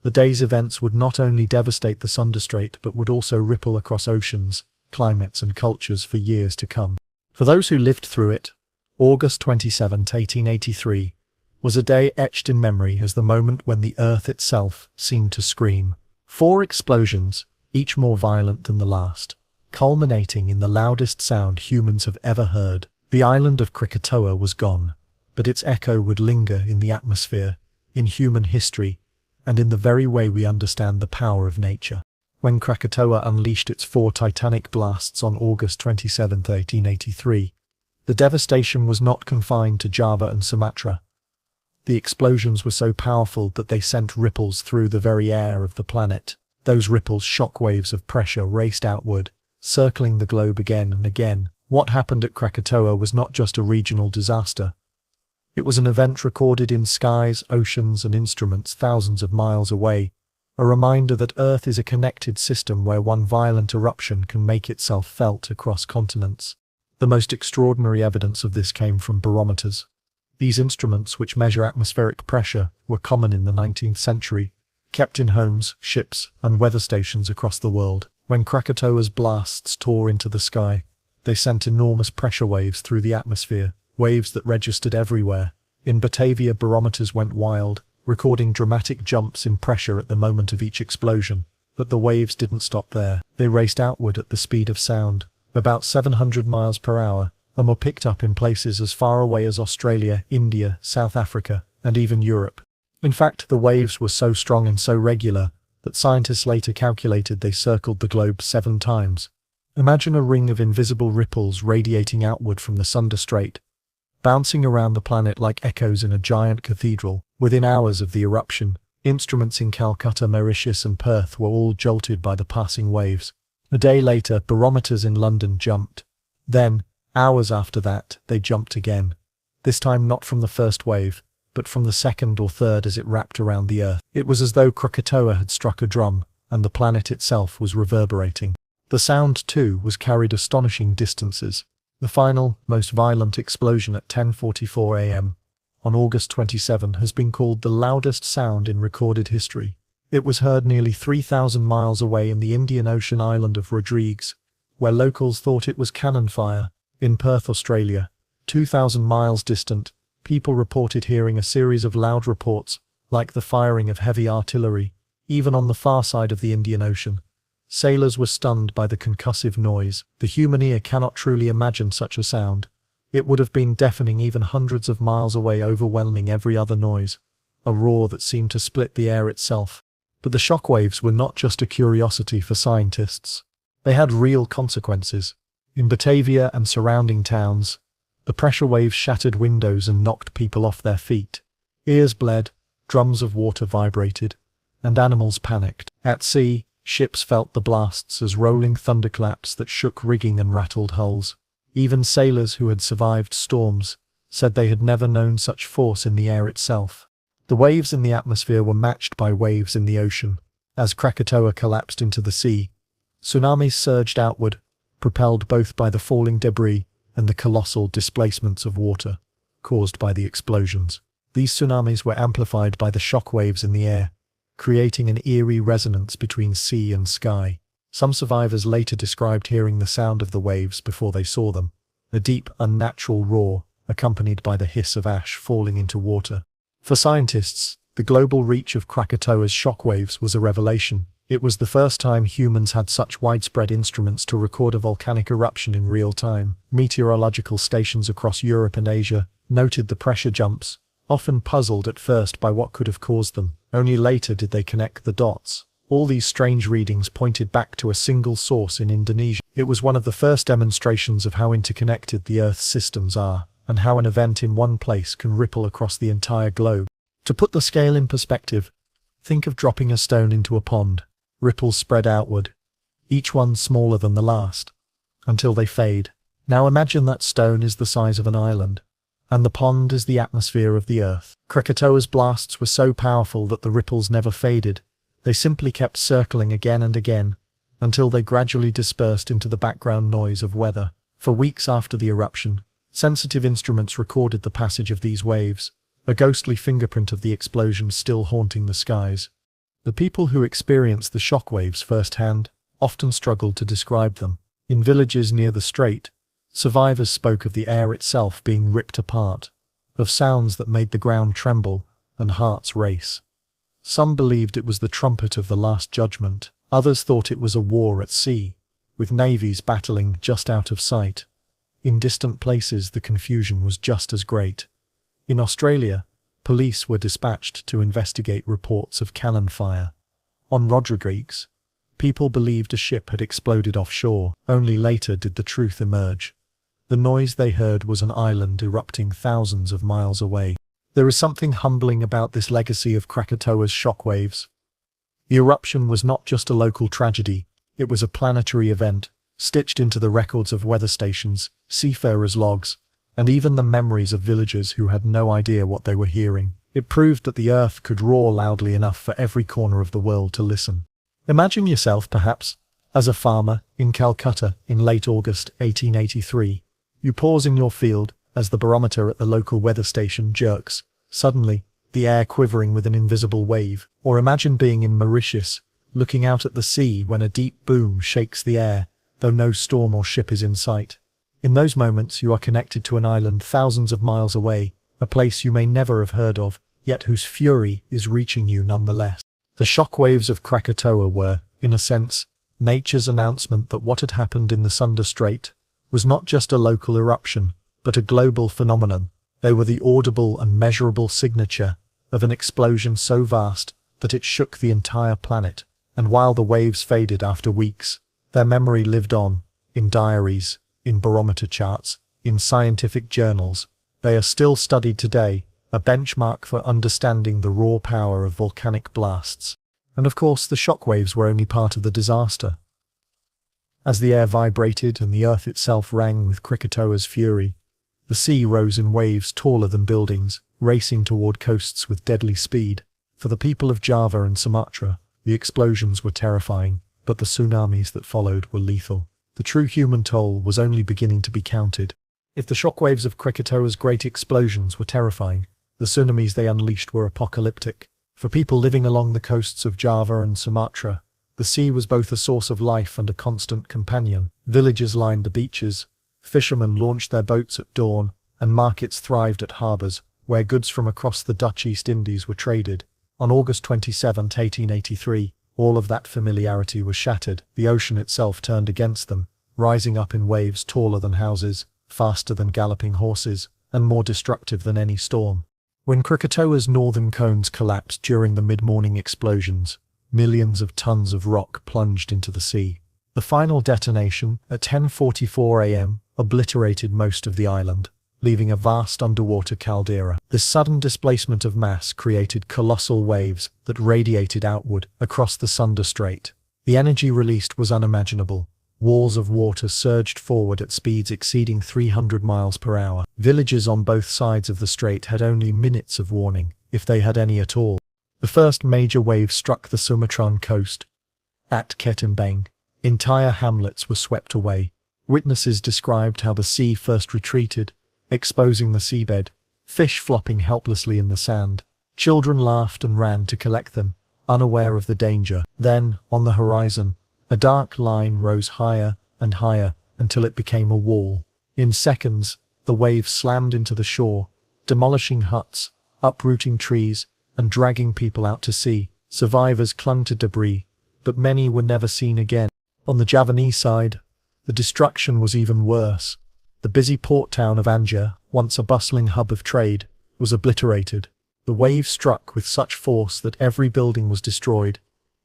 The day's events would not only devastate the Sunderstrait but would also ripple across oceans, climates and cultures for years to come. For those who lived through it, August 27, 1883, was a day etched in memory as the moment when the Earth itself seemed to scream. 4 explosions, each more violent than the last, culminating in the loudest sound humans have ever heard. The island of Krakatoa was gone, but its echo would linger in the atmosphere, in human history, and in the very way we understand the power of nature. When Krakatoa unleashed its 4 titanic blasts on August 27, 1883, the devastation was not confined to Java and Sumatra. The explosions were so powerful that they sent ripples through the very air of the planet. Those ripples, shockwaves of pressure, raced outward, circling the globe again and again. What happened at Krakatoa was not just a regional disaster. It was an event recorded in skies, oceans, and instruments thousands of miles away, a reminder that Earth is a connected system where one violent eruption can make itself felt across continents. The most extraordinary evidence of this came from barometers. These instruments, which measure atmospheric pressure, were common in the 19th century, kept in homes, ships, and weather stations across the world. When Krakatoa's blasts tore into the sky, they sent enormous pressure waves through the atmosphere, waves that registered everywhere. In Batavia, barometers went wild, recording dramatic jumps in pressure at the moment of each explosion. But the waves didn't stop there. They raced outward at the speed of sound, about 700 miles per hour, and were picked up in places as far away as Australia, India, South Africa, and even Europe. In fact, the waves were so strong and so regular that scientists later calculated they circled the globe 7 times. Imagine a ring of invisible ripples radiating outward from the Sunderstrait, bouncing around the planet like echoes in a giant cathedral. Within hours of the eruption, instruments in Calcutta, Mauritius, and Perth were all jolted by the passing waves. A day later, barometers in London jumped. Then, hours after that, they jumped again. This time not from the first wave, but from the second or third as it wrapped around the Earth. It was as though Krakatoa had struck a drum, and the planet itself was reverberating. The sound, too, was carried astonishing distances. The final, most violent explosion at 10:44 a.m. on August 27 has been called the loudest sound in recorded history. It was heard nearly 3,000 miles away in the Indian Ocean island of Rodrigues, where locals thought it was cannon fire. In Perth, Australia, 2,000 miles distant, people reported hearing a series of loud reports, like the firing of heavy artillery. Even on the far side of the Indian Ocean, sailors were stunned by the concussive noise. The human ear cannot truly imagine such a sound. It would have been deafening even hundreds of miles away, overwhelming every other noise. A roar that seemed to split the air itself. But the shockwaves were not just a curiosity for scientists. They had real consequences. In Batavia and surrounding towns, the pressure waves shattered windows and knocked people off their feet. Ears bled, drums of water vibrated, and animals panicked. At sea, ships felt the blasts as rolling thunderclaps that shook rigging and rattled hulls. Even sailors who had survived storms said they had never known such force in the air itself. The waves in the atmosphere were matched by waves in the ocean. As Krakatoa collapsed into the sea, tsunamis surged outward, propelled both by the falling debris and the colossal displacements of water caused by the explosions. These tsunamis were amplified by the shock waves in the air, creating an eerie resonance between sea and sky. Some survivors later described hearing the sound of the waves before they saw them, a deep, unnatural roar, accompanied by the hiss of ash falling into water. For scientists, the global reach of Krakatoa's shockwaves was a revelation. It was the first time humans had such widespread instruments to record a volcanic eruption in real time. Meteorological stations across Europe and Asia noted the pressure jumps, often puzzled at first by what could have caused them. Only later did they connect the dots. All these strange readings pointed back to a single source in Indonesia. It was one of the first demonstrations of how interconnected the Earth's systems are, and how an event in one place can ripple across the entire globe. To put the scale in perspective, think of dropping a stone into a pond. Ripples spread outward, each one smaller than the last, until they fade. Now imagine that stone is the size of an island, and the pond is the atmosphere of the Earth. Krakatoa's blasts were so powerful that the ripples never faded. They simply kept circling again and again, until they gradually dispersed into the background noise of weather. For weeks after the eruption, sensitive instruments recorded the passage of these waves, a ghostly fingerprint of the explosion still haunting the skies. The people who experienced the shockwaves firsthand often struggled to describe them. In villages near the strait, survivors spoke of the air itself being ripped apart, of sounds that made the ground tremble and hearts race. Some believed it was the trumpet of the Last Judgment. Others thought it was a war at sea, with navies battling just out of sight. In distant places, the confusion was just as great. In Australia, police were dispatched to investigate reports of cannon fire. On Rodrigues, people believed a ship had exploded offshore. Only later did the truth emerge. The noise they heard was an island erupting thousands of miles away. There is something humbling about this legacy of Krakatoa's shockwaves. The eruption was not just a local tragedy, it was a planetary event, stitched into the records of weather stations, seafarers' logs, and even the memories of villagers who had no idea what they were hearing. It proved that the Earth could roar loudly enough for every corner of the world to listen. Imagine yourself, perhaps, as a farmer in Calcutta in late August 1883. You pause in your field as the barometer at the local weather station jerks, suddenly, the air quivering with an invisible wave. Or imagine being in Mauritius, looking out at the sea when a deep boom shakes the air, though no storm or ship is in sight. In those moments you are connected to an island thousands of miles away, a place you may never have heard of, yet whose fury is reaching you nonetheless. The shockwaves of Krakatoa were, in a sense, nature's announcement that what had happened in the Sunda Strait was not just a local eruption, but a global phenomenon. They were the audible and measurable signature of an explosion so vast that it shook the entire planet. And while the waves faded after weeks, their memory lived on, in diaries, in barometer charts, in scientific journals. They are still studied today, a benchmark for understanding the raw power of volcanic blasts. And of course, the shockwaves were only part of the disaster. As the air vibrated and the Earth itself rang with Krakatoa's fury, the sea rose in waves taller than buildings, racing toward coasts with deadly speed. For the people of Java and Sumatra, the explosions were terrifying, but the tsunamis that followed were lethal. The true human toll was only beginning to be counted. If the shockwaves of Krakatoa's great explosions were terrifying, the tsunamis they unleashed were apocalyptic. For people living along the coasts of Java and Sumatra, the sea was both a source of life and a constant companion. Villages lined the beaches, fishermen launched their boats at dawn, and markets thrived at harbours, where goods from across the Dutch East Indies were traded. On August 27, 1883, all of that familiarity was shattered. The ocean itself turned against them, rising up in waves taller than houses, faster than galloping horses, and more destructive than any storm. When Krakatoa's northern cones collapsed during the mid-morning explosions, millions of tons of rock plunged into the sea. The final detonation, at 10:44 a.m., obliterated most of the island, leaving a vast underwater caldera. This sudden displacement of mass created colossal waves that radiated outward across the Sunda Strait. The energy released was unimaginable. Walls of water surged forward at speeds exceeding 300 miles per hour. Villages on both sides of the strait had only minutes of warning, if they had any at all. The first major wave struck the Sumatran coast. At Ketimbang, entire hamlets were swept away. Witnesses described how the sea first retreated, exposing the seabed, fish flopping helplessly in the sand. Children laughed and ran to collect them, unaware of the danger. Then, on the horizon, a dark line rose higher and higher until it became a wall. In seconds, the waves slammed into the shore, demolishing huts, uprooting trees, and dragging people out to sea. Survivors clung to debris, but many were never seen again. On the Javanese side, the destruction was even worse. The busy port town of Anjer, once a bustling hub of trade, was obliterated. The waves struck with such force that every building was destroyed,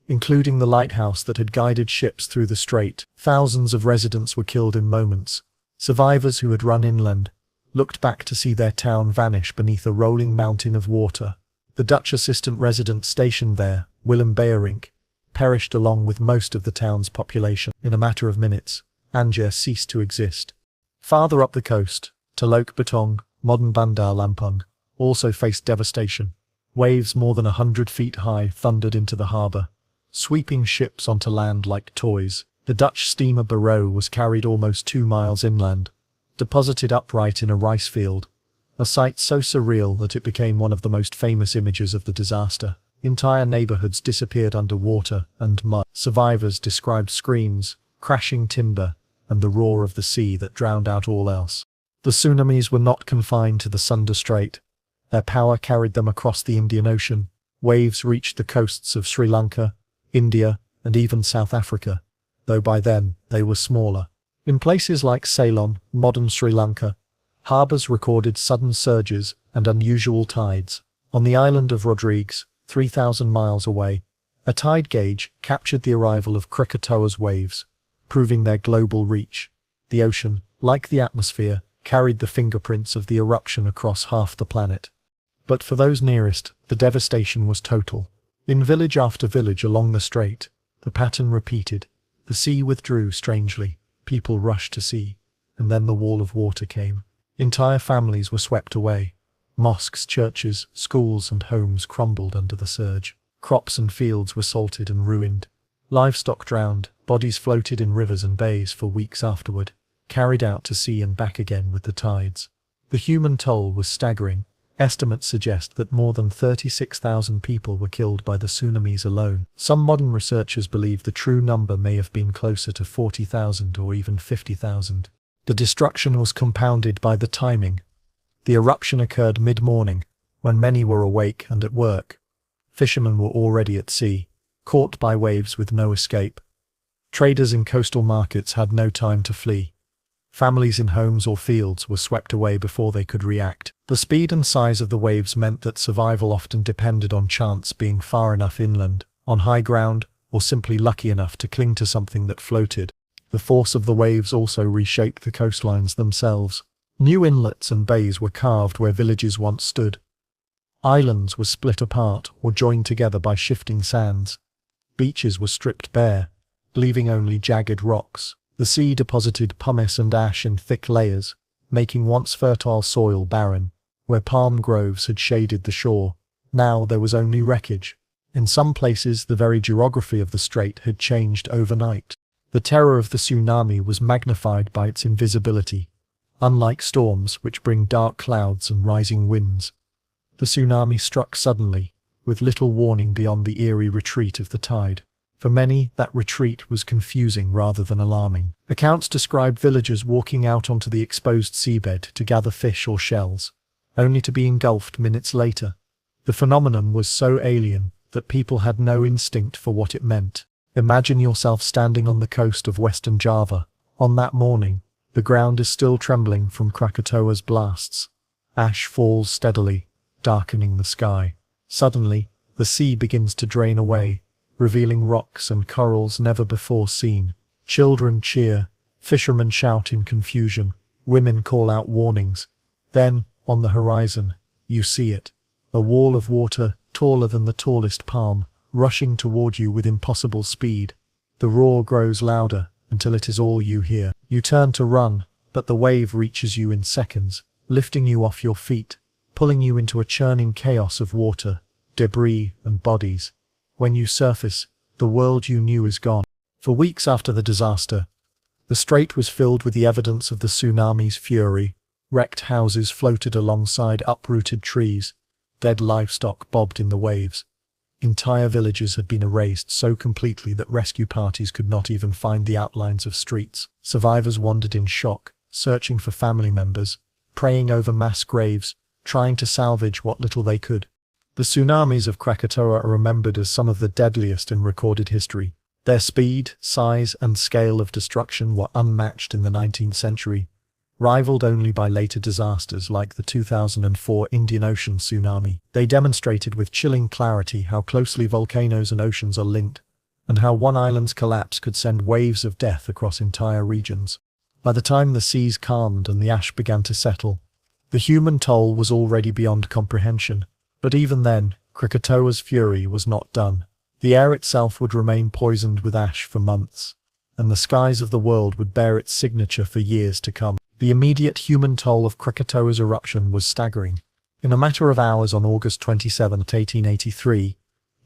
including the lighthouse that had guided ships through the strait. Thousands of residents were killed in moments. Survivors who had run inland looked back to see their town vanish beneath a rolling mountain of water. The Dutch assistant resident stationed there, Willem Beierink, perished along with most of the town's population. In a matter of minutes, Anjer ceased to exist. Farther up the coast, Teluk Betong, modern Bandar Lampung, also faced devastation. Waves more than 100 feet high thundered into the harbour, sweeping ships onto land like toys. The Dutch steamer Barrow was carried almost 2 miles inland, deposited upright in a rice field, a sight so surreal that it became one of the most famous images of the disaster. Entire neighborhoods disappeared under water and mud. Survivors described screams, crashing timber, and the roar of the sea that drowned out all else. The tsunamis were not confined to the Sunda Strait. Their power carried them across the Indian Ocean. Waves reached the coasts of Sri Lanka, India, and even South Africa, though by then they were smaller. In places like Ceylon, modern Sri Lanka, harbours recorded sudden surges and unusual tides. On the island of Rodrigues, 3,000 miles away, a tide gauge captured the arrival of Krakatoa's waves, proving their global reach. The ocean, like the atmosphere, carried the fingerprints of the eruption across half the planet. But for those nearest, the devastation was total. In village after village along the strait, the pattern repeated. The sea withdrew strangely, people rushed to sea, and then the wall of water came. Entire families were swept away. Mosques, churches, schools, and homes crumbled under the surge. Crops and fields were salted and ruined. Livestock drowned, bodies floated in rivers and bays for weeks afterward, carried out to sea and back again with the tides. The human toll was staggering. Estimates suggest that more than 36,000 people were killed by the tsunamis alone. Some modern researchers believe the true number may have been closer to 40,000 or even 50,000. The destruction was compounded by the timing. The eruption occurred mid-morning, when many were awake and at work. Fishermen were already at sea, caught by waves with no escape. Traders in coastal markets had no time to flee. Families in homes or fields were swept away before they could react. The speed and size of the waves meant that survival often depended on chance, being far enough inland, on high ground, or simply lucky enough to cling to something that floated. The force of the waves also reshaped the coastlines themselves. New inlets and bays were carved where villages once stood. Islands were split apart or joined together by shifting sands. Beaches were stripped bare, leaving only jagged rocks. The sea deposited pumice and ash in thick layers, making once fertile soil barren. Where palm groves had shaded the shore, now there was only wreckage. In some places, the very geography of the strait had changed overnight. The terror of the tsunami was magnified by its invisibility. Unlike storms, which bring dark clouds and rising winds, the tsunami struck suddenly, with little warning beyond the eerie retreat of the tide. For many, that retreat was confusing rather than alarming. Accounts described villagers walking out onto the exposed seabed to gather fish or shells, only to be engulfed minutes later. The phenomenon was so alien that people had no instinct for what it meant. Imagine yourself standing on the coast of Western Java. On that morning, the ground is still trembling from Krakatoa's blasts. Ash falls steadily, darkening the sky. Suddenly, the sea begins to drain away, revealing rocks and corals never before seen. Children cheer, fishermen shout in confusion, women call out warnings. Then, on the horizon, you see it. A wall of water, taller than the tallest palm, rushing toward you with impossible speed. The roar grows louder, until it is all you hear. You turn to run, but the wave reaches you in seconds, lifting you off your feet, pulling you into a churning chaos of water, debris, and bodies. When you surface, the world you knew is gone. For weeks after the disaster, the strait was filled with the evidence of the tsunami's fury. Wrecked houses floated alongside uprooted trees. Dead livestock bobbed in the waves. Entire villages had been erased so completely that rescue parties could not even find the outlines of streets. Survivors wandered in shock, searching for family members, praying over mass graves, trying to salvage what little they could. The tsunamis of Krakatoa are remembered as some of the deadliest in recorded history. Their speed, size, and scale of destruction were unmatched in the 19th century, rivaled only by later disasters like the 2004 Indian Ocean tsunami. They demonstrated with chilling clarity how closely volcanoes and oceans are linked, and how one island's collapse could send waves of death across entire regions. By the time the seas calmed and the ash began to settle, the human toll was already beyond comprehension. But even then, Krakatoa's fury was not done. The air itself would remain poisoned with ash for months, and the skies of the world would bear its signature for years to come. The immediate human toll of Krakatoa's eruption was staggering. In a matter of hours on August 27, 1883,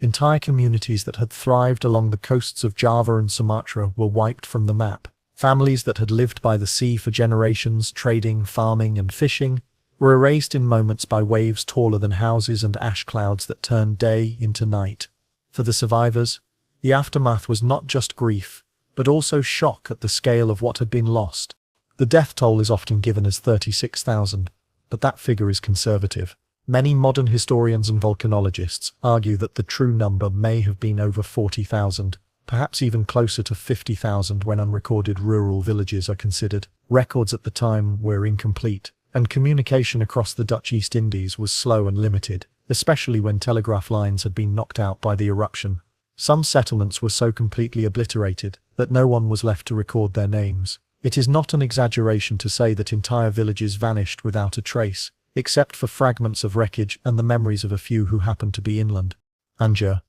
entire communities that had thrived along the coasts of Java and Sumatra were wiped from the map. Families that had lived by the sea for generations, trading, farming, and fishing, were erased in moments by waves taller than houses and ash clouds that turned day into night. For the survivors, the aftermath was not just grief, but also shock at the scale of what had been lost. The death toll is often given as 36,000, but that figure is conservative. Many modern historians and volcanologists argue that the true number may have been over 40,000, perhaps even closer to 50,000 when unrecorded rural villages are considered. Records at the time were incomplete, and communication across the Dutch East Indies was slow and limited, especially when telegraph lines had been knocked out by the eruption. Some settlements were so completely obliterated that no one was left to record their names. It is not an exaggeration to say that entire villages vanished without a trace, except for fragments of wreckage and the memories of a few who happened to be inland. Anjer,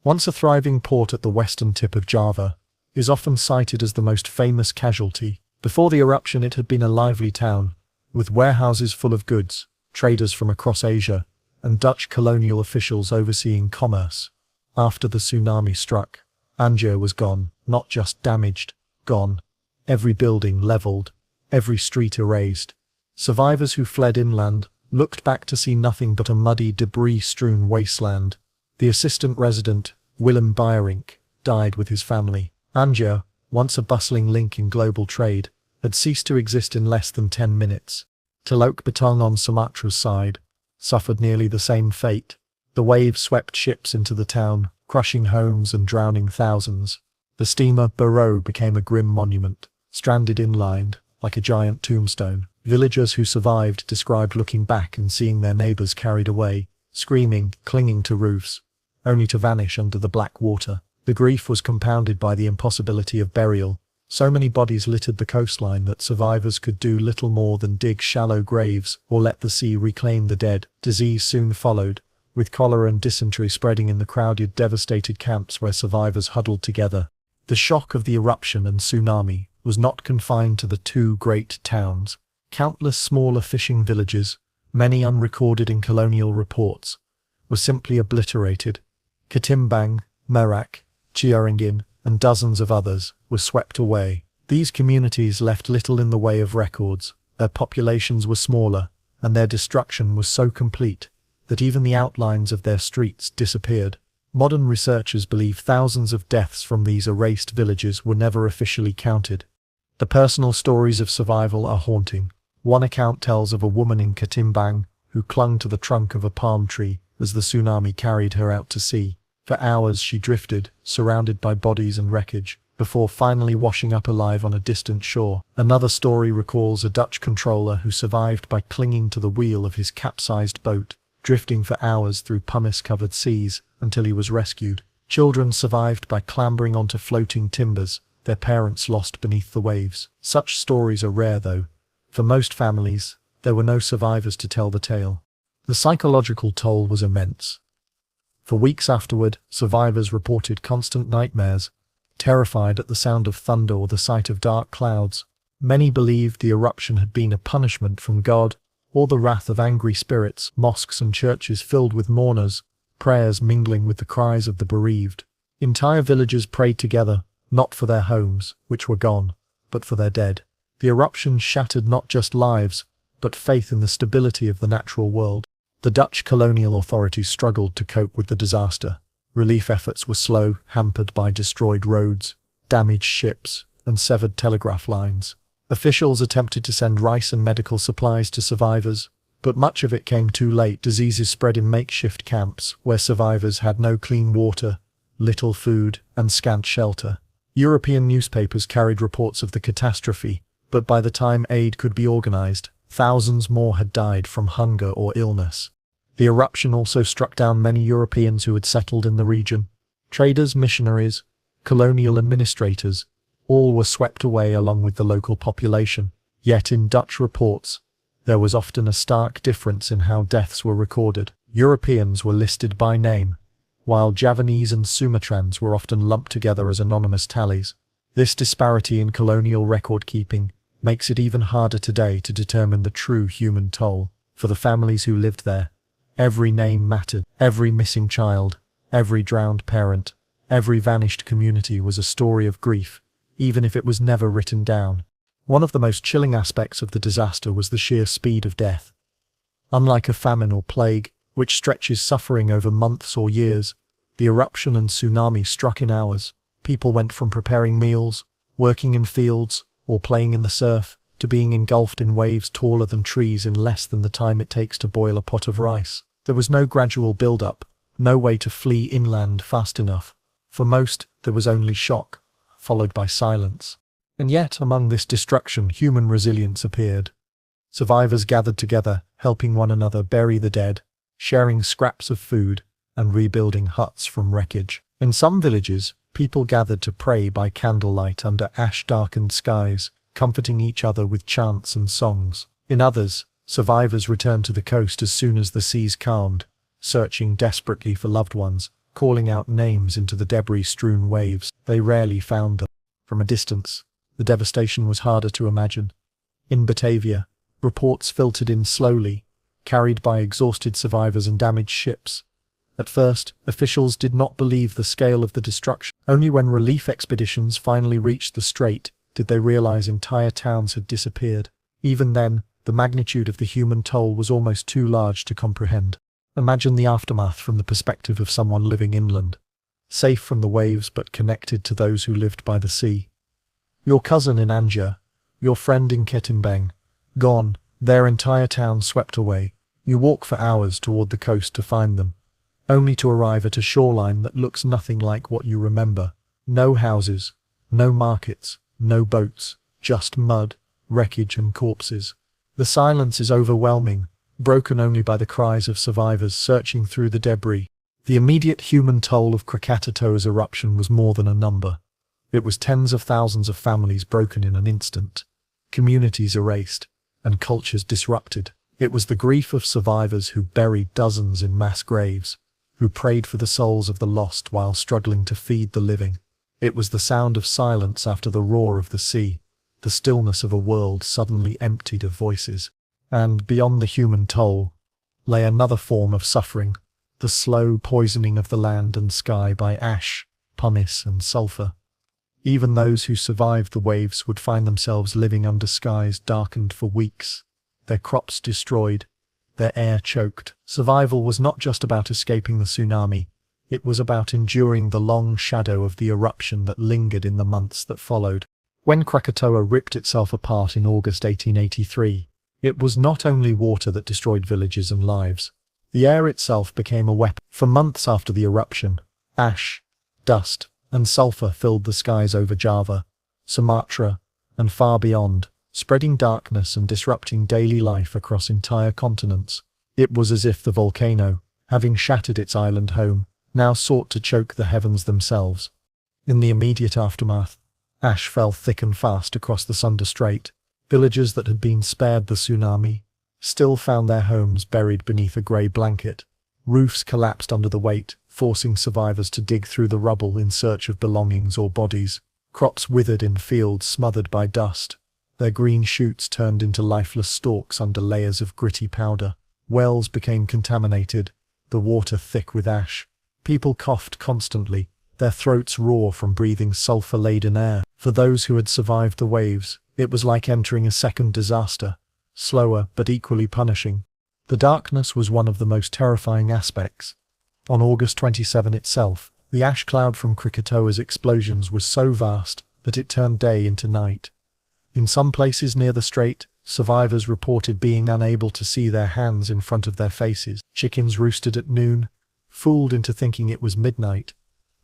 once a thriving port at the western tip of Java, is often cited as the most famous casualty. Before the eruption it had been a lively town, with warehouses full of goods, traders from across Asia, and Dutch colonial officials overseeing commerce. After the tsunami struck, Anjer was gone, not just damaged, gone. Every building leveled, every street erased. Survivors who fled inland looked back to see nothing but a muddy, debris-strewn wasteland. The assistant resident, Willem Beyerink, died with his family. Anjer, once a bustling link in global trade, had ceased to exist in less than 10 minutes. Teluk Betong on Sumatra's side suffered nearly the same fate. The waves swept ships into the town, crushing homes and drowning thousands. The steamer Barrow became a grim monument, stranded inland, like a giant tombstone. Villagers who survived described looking back and seeing their neighbors carried away, screaming, clinging to roofs, only to vanish under the black water. The grief was compounded by the impossibility of burial. So many bodies littered the coastline that survivors could do little more than dig shallow graves or let the sea reclaim the dead. Disease soon followed, with cholera and dysentery spreading in the crowded, devastated camps where survivors huddled together. The shock of the eruption and tsunami was not confined to the two great towns. Countless smaller fishing villages, many unrecorded in colonial reports, were simply obliterated. Ketimbang, Merak, Chiaringin, and dozens of others were swept away. These communities left little in the way of records. Their populations were smaller, and their destruction was so complete that even the outlines of their streets disappeared. Modern researchers believe thousands of deaths from these erased villages were never officially counted. The personal stories of survival are haunting. One account tells of a woman in Ketimbang who clung to the trunk of a palm tree as the tsunami carried her out to sea. For hours she drifted, surrounded by bodies and wreckage, before finally washing up alive on a distant shore. Another story recalls a Dutch controller who survived by clinging to the wheel of his capsized boat, drifting for hours through pumice-covered seas until he was rescued. Children survived by clambering onto floating timbers, their parents lost beneath the waves. Such stories are rare though. For most families, there were no survivors to tell the tale. The psychological toll was immense. For weeks afterward, survivors reported constant nightmares, terrified at the sound of thunder or the sight of dark clouds. Many believed the eruption had been a punishment from God, or the wrath of angry spirits. Mosques and churches filled with mourners, prayers mingling with the cries of the bereaved. Entire villages prayed together, not for their homes, which were gone, but for their dead. The eruption shattered not just lives, but faith in the stability of the natural world. The Dutch colonial authorities struggled to cope with the disaster. Relief efforts were slow, hampered by destroyed roads, damaged ships, and severed telegraph lines. Officials attempted to send rice and medical supplies to survivors, but much of it came too late. Diseases spread in makeshift camps, where survivors had no clean water, little food, and scant shelter. European newspapers carried reports of the catastrophe, but by the time aid could be organized, thousands more had died from hunger or illness. The eruption also struck down many Europeans who had settled in the region. Traders, missionaries, colonial administrators, all were swept away along with the local population. Yet in Dutch reports, there was often a stark difference in how deaths were recorded. Europeans were listed by name, while Javanese and Sumatrans were often lumped together as anonymous tallies. This disparity in colonial record-keeping makes it even harder today to determine the true human toll. For the families who lived there, every name mattered. Every missing child, every drowned parent, every vanished community was a story of grief, even if it was never written down. One of the most chilling aspects of the disaster was the sheer speed of death. Unlike a famine or plague, which stretches suffering over months or years, the eruption and tsunami struck in hours. People went from preparing meals, working in fields, or playing in the surf, to being engulfed in waves taller than trees in less than the time it takes to boil a pot of rice. There was no gradual build-up, no way to flee inland fast enough. For most, there was only shock, followed by silence. And yet, among this destruction, human resilience appeared. Survivors gathered together, helping one another bury the dead, sharing scraps of food, and rebuilding huts from wreckage. In some villages, people gathered to pray by candlelight under ash-darkened skies, comforting each other with chants and songs. In others, survivors returned to the coast as soon as the seas calmed, searching desperately for loved ones, calling out names into the debris-strewn waves. They rarely found them. From a distance, the devastation was harder to imagine. In Batavia, reports filtered in slowly, carried by exhausted survivors and damaged ships. At first, officials did not believe the scale of the destruction. Only when relief expeditions finally reached the strait did they realize entire towns had disappeared. Even then, the magnitude of the human toll was almost too large to comprehend. Imagine the aftermath from the perspective of someone living inland, safe from the waves but connected to those who lived by the sea. Your cousin in Anjer, your friend in Ketimbang, gone, their entire town swept away. You walk for hours toward the coast to find them, only to arrive at a shoreline that looks nothing like what you remember. No houses, no markets, no boats, just mud, wreckage and corpses. The silence is overwhelming, broken only by the cries of survivors searching through the debris. The immediate human toll of Krakatoa's eruption was more than a number. It was tens of thousands of families broken in an instant, communities erased, and cultures disrupted. It was the grief of survivors who buried dozens in mass graves, who prayed for the souls of the lost while struggling to feed the living. It was the sound of silence after the roar of the sea, the stillness of a world suddenly emptied of voices. And beyond the human toll lay another form of suffering, the slow poisoning of the land and sky by ash, pumice and sulfur. Even those who survived the waves would find themselves living under skies darkened for weeks, their crops destroyed, their air choked. Survival was not just about escaping the tsunami, it was about enduring the long shadow of the eruption that lingered in the months that followed. When Krakatoa ripped itself apart in August 1883, it was not only water that destroyed villages and lives. The air itself became a weapon. For months after the eruption, ash, dust, and sulfur filled the skies over Java, Sumatra, and far beyond, spreading darkness and disrupting daily life across entire continents. It was as if the volcano, having shattered its island home, now sought to choke the heavens themselves. In the immediate aftermath, ash fell thick and fast across the Sunda Strait. Villages that had been spared the tsunami still found their homes buried beneath a grey blanket. Roofs collapsed under the weight, forcing survivors to dig through the rubble in search of belongings or bodies. Crops withered in fields smothered by dust, their green shoots turned into lifeless stalks under layers of gritty powder. Wells became contaminated, the water thick with ash. People coughed constantly, their throats raw from breathing sulfur-laden air. For those who had survived the waves, it was like entering a second disaster. slower but equally punishing. The darkness was one of the most terrifying aspects. On August 27 itself, the ash cloud from Krakatoa's explosions was so vast that it turned day into night. In some places near the strait, survivors reported being unable to see their hands in front of their faces. Chickens roosted at noon, fooled into thinking it was midnight.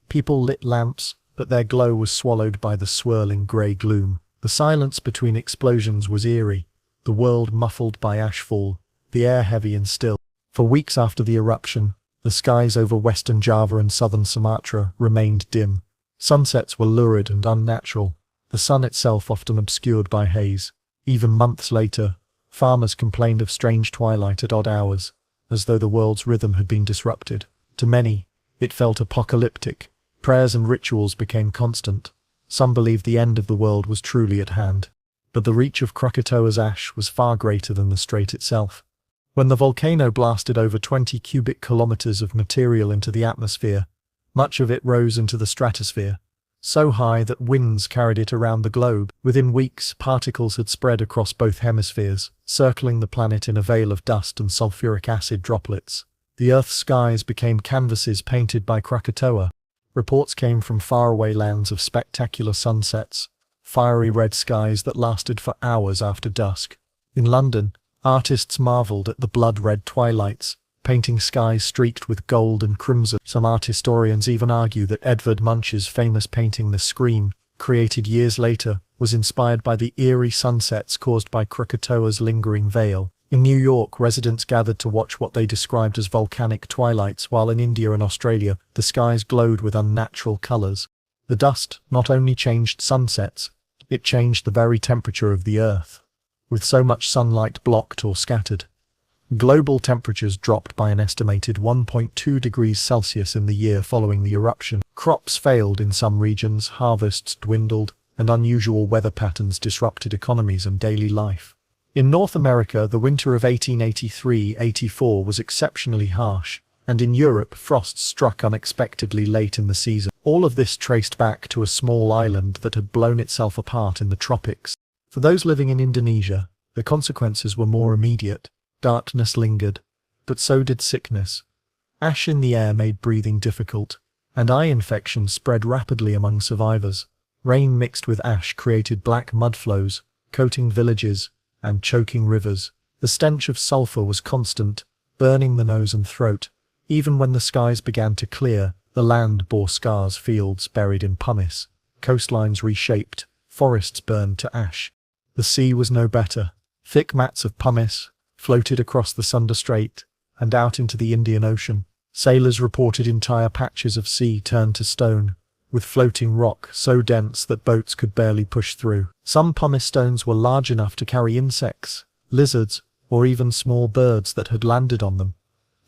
People lit lamps, but their glow was swallowed by the swirling grey gloom. The silence between explosions was eerie, the world muffled by ashfall, the air heavy and still. For weeks after the eruption, the skies over western Java and southern Sumatra remained dim. Sunsets were lurid and unnatural, the sun itself often obscured by haze. Even months later, farmers complained of strange twilight at odd hours, as though the world's rhythm had been disrupted. To many, it felt apocalyptic. Prayers and rituals became constant. Some believed the end of the world was truly at hand. But the reach of Krakatoa's ash was far greater than the strait itself. When the volcano blasted over 20 cubic kilometers of material into the atmosphere, much of it rose into the stratosphere, so high that winds carried it around the globe. Within weeks, particles had spread across both hemispheres, circling the planet in a veil of dust and sulfuric acid droplets. The Earth's skies became canvases painted by Krakatoa. Reports came from faraway lands of spectacular sunsets, fiery red skies that lasted for hours after dusk. In London, artists marveled at the blood-red twilights, painting skies streaked with gold and crimson. Some art historians even argue that Edvard Munch's famous painting The Scream, created years later, was inspired by the eerie sunsets caused by Krakatoa's lingering veil. In New York, residents gathered to watch what they described as volcanic twilights, while in India and Australia, the skies glowed with unnatural colors. The dust not only changed sunsets, it changed the very temperature of the Earth. With so much sunlight blocked or scattered, global temperatures dropped by an estimated 1.2 degrees Celsius in the year following the eruption. Crops failed in some regions, harvests dwindled, and unusual weather patterns disrupted economies and daily life. In North America, the winter of 1883-84 was exceptionally harsh, and in Europe, frosts struck unexpectedly late in the season. All of this traced back to a small island that had blown itself apart in the tropics. For those living in Indonesia, the consequences were more immediate. Darkness lingered, but so did sickness. Ash in the air made breathing difficult, and eye infections spread rapidly among survivors. Rain mixed with ash created black mud flows, coating villages and choking rivers. The stench of sulfur was constant, burning the nose and throat. Even when the skies began to clear, the land bore scars, fields buried in pumice, coastlines reshaped, forests burned to ash. The sea was no better. Thick mats of pumice floated across the Sunda Strait and out into the Indian Ocean. Sailors reported entire patches of sea turned to stone, with floating rock so dense that boats could barely push through. Some pumice stones were large enough to carry insects, lizards, or even small birds that had landed on them,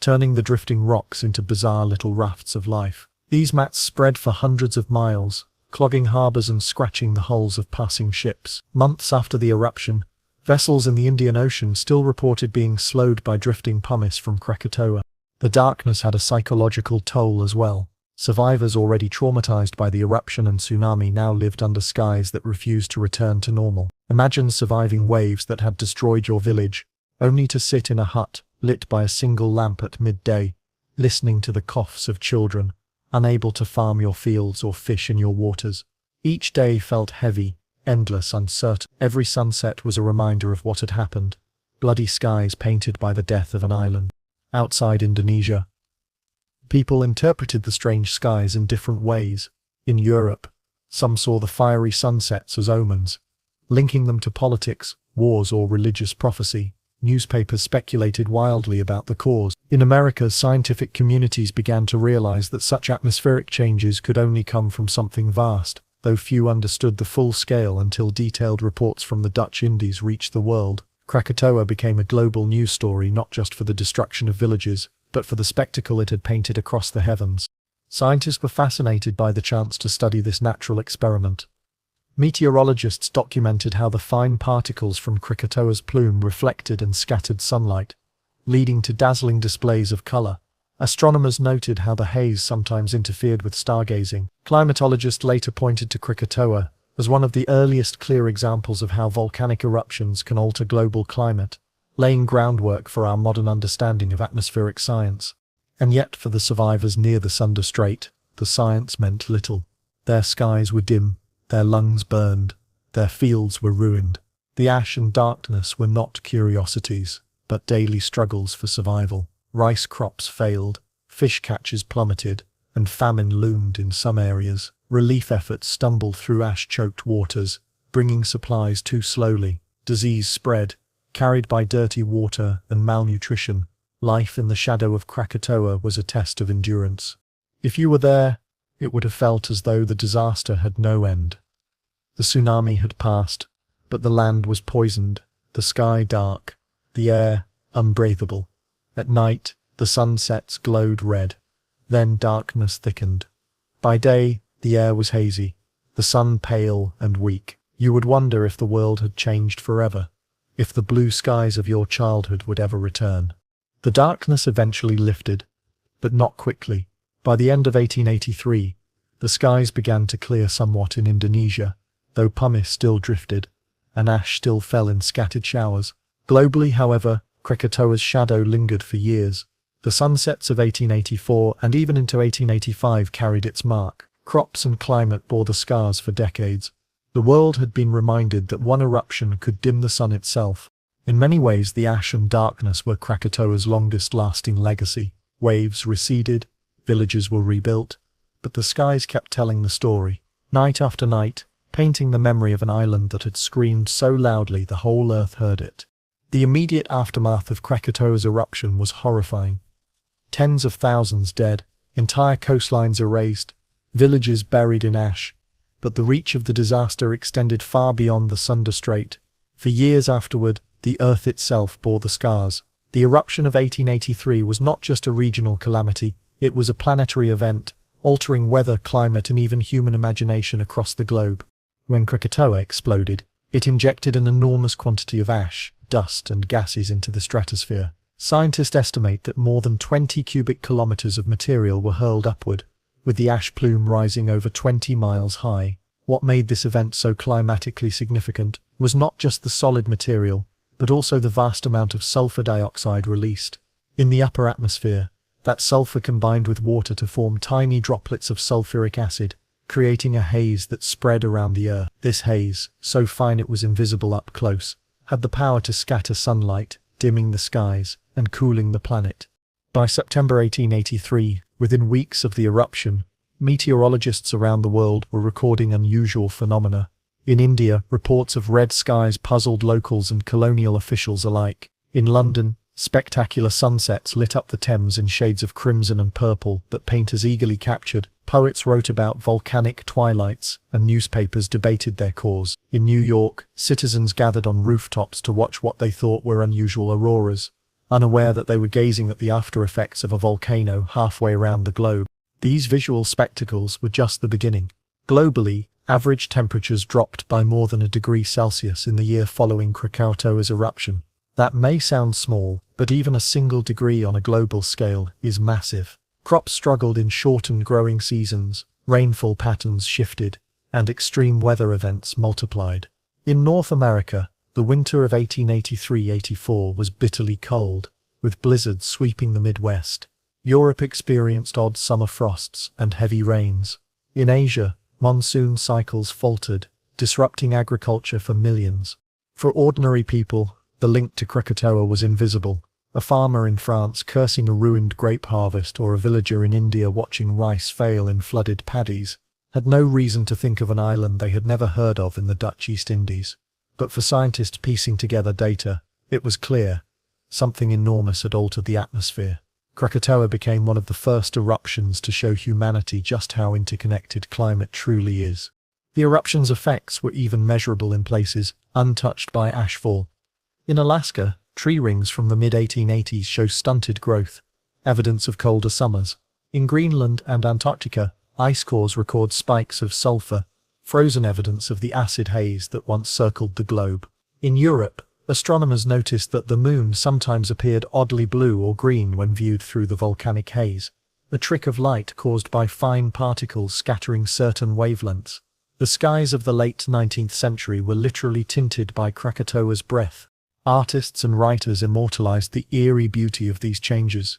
turning the drifting rocks into bizarre little rafts of life. These mats spread for hundreds of miles, clogging harbors and scratching the hulls of passing ships. Months after the eruption, vessels in the Indian Ocean still reported being slowed by drifting pumice from Krakatoa. The darkness had a psychological toll as well. Survivors already traumatized by the eruption and tsunami now lived under skies that refused to return to normal. Imagine surviving waves that had destroyed your village, only to sit in a hut, lit by a single lamp at midday, listening to the coughs of children, unable to farm your fields or fish in your waters. Each day felt heavy, endless, uncertain. Every sunset was a reminder of what had happened. Bloody skies painted by the death of an island. Outside Indonesia, people interpreted the strange skies in different ways. In Europe, some saw the fiery sunsets as omens, linking them to politics, wars, or religious prophecy. Newspapers speculated wildly about the cause. In America, scientific communities began to realize that such atmospheric changes could only come from something vast, though few understood the full scale until detailed reports from the Dutch Indies reached the world. Krakatoa became a global news story not just for the destruction of villages, but for the spectacle it had painted across the heavens. Scientists were fascinated by the chance to study this natural experiment. Meteorologists documented how the fine particles from Krakatoa's plume reflected and scattered sunlight, leading to dazzling displays of color. Astronomers noted how the haze sometimes interfered with stargazing. Climatologists later pointed to Krakatoa as one of the earliest clear examples of how volcanic eruptions can alter global climate, laying groundwork for our modern understanding of atmospheric science. And yet, for the survivors near the Sunda Strait, the science meant little. Their skies were dim, their lungs burned, their fields were ruined. The ash and darkness were not curiosities, but daily struggles for survival. Rice crops failed, fish catches plummeted, and famine loomed in some areas. Relief efforts stumbled through ash-choked waters, bringing supplies too slowly. Disease spread, carried by dirty water and malnutrition. Life in the shadow of Krakatoa was a test of endurance. If you were there, it would have felt as though the disaster had no end. The tsunami had passed, but the land was poisoned, the sky dark, the air unbreathable. At night, the sunsets glowed red. Then darkness thickened. By day, the air was hazy, the sun pale and weak. You would wonder if the world had changed forever, if the blue skies of your childhood would ever return. The darkness eventually lifted, but not quickly. By the end of 1883, the skies began to clear somewhat in Indonesia, though pumice still drifted, and ash still fell in scattered showers. Globally, however, Krakatoa's shadow lingered for years. The sunsets of 1884 and even into 1885 carried its mark. Crops and climate bore the scars for decades. The world had been reminded that one eruption could dim the sun itself. In many ways, the ash and darkness were Krakatoa's longest-lasting legacy. Waves receded, villages were rebuilt, but the skies kept telling the story, night after night, painting the memory of an island that had screamed so loudly the whole earth heard it. The immediate aftermath of Krakatoa's eruption was horrifying. Tens of thousands dead, entire coastlines erased, villages buried in ash. But the reach of the disaster extended far beyond the Sunda Strait. For years afterward, the earth itself bore the scars. The eruption of 1883 was not just a regional calamity, it was a planetary event, altering weather, climate, and even human imagination across the globe. When Krakatoa exploded, it injected an enormous quantity of ash, dust, and gases into the stratosphere. Scientists estimate that more than 20 cubic kilometers of material were hurled upward, with the ash plume rising over 20 miles high. What made this event so climatically significant was not just the solid material, but also the vast amount of sulfur dioxide released. In the upper atmosphere, that sulfur combined with water to form tiny droplets of sulfuric acid, creating a haze that spread around the earth. This haze, so fine it was invisible up close, had the power to scatter sunlight, dimming the skies and cooling the planet. By September 1883, within weeks of the eruption, meteorologists around the world were recording unusual phenomena. In India, reports of red skies puzzled locals and colonial officials alike. In London, spectacular sunsets lit up the Thames in shades of crimson and purple that painters eagerly captured. Poets wrote about volcanic twilights, and newspapers debated their cause. In New York, citizens gathered on rooftops to watch what they thought were unusual auroras, unaware that they were gazing at the after-effects of a volcano halfway around the globe. These visual spectacles were just the beginning. Globally, average temperatures dropped by more than 1 degree Celsius in the year following Krakatoa's eruption. That may sound small, but even a single degree on a global scale is massive. Crops struggled in shortened growing seasons, rainfall patterns shifted, and extreme weather events multiplied. In North America, the winter of 1883-84 was bitterly cold, with blizzards sweeping the Midwest. Europe experienced odd summer frosts and heavy rains. In Asia, monsoon cycles faltered, disrupting agriculture for millions. For ordinary people, the link to Krakatoa was invisible. A farmer in France cursing a ruined grape harvest or a villager in India watching rice fail in flooded paddies had no reason to think of an island they had never heard of in the Dutch East Indies. But for scientists piecing together data, it was clear. Something enormous had altered the atmosphere. Krakatoa became one of the first eruptions to show humanity just how interconnected climate truly is. The eruption's effects were even measurable in places untouched by ashfall. In Alaska, tree rings from the mid-1880s show stunted growth, evidence of colder summers. In Greenland and Antarctica, ice cores record spikes of sulfur, frozen evidence of the acid haze that once circled the globe. In Europe, astronomers noticed that the moon sometimes appeared oddly blue or green when viewed through the volcanic haze, a trick of light caused by fine particles scattering certain wavelengths. The skies of the late 19th century were literally tinted by Krakatoa's breath. Artists and writers immortalized the eerie beauty of these changes.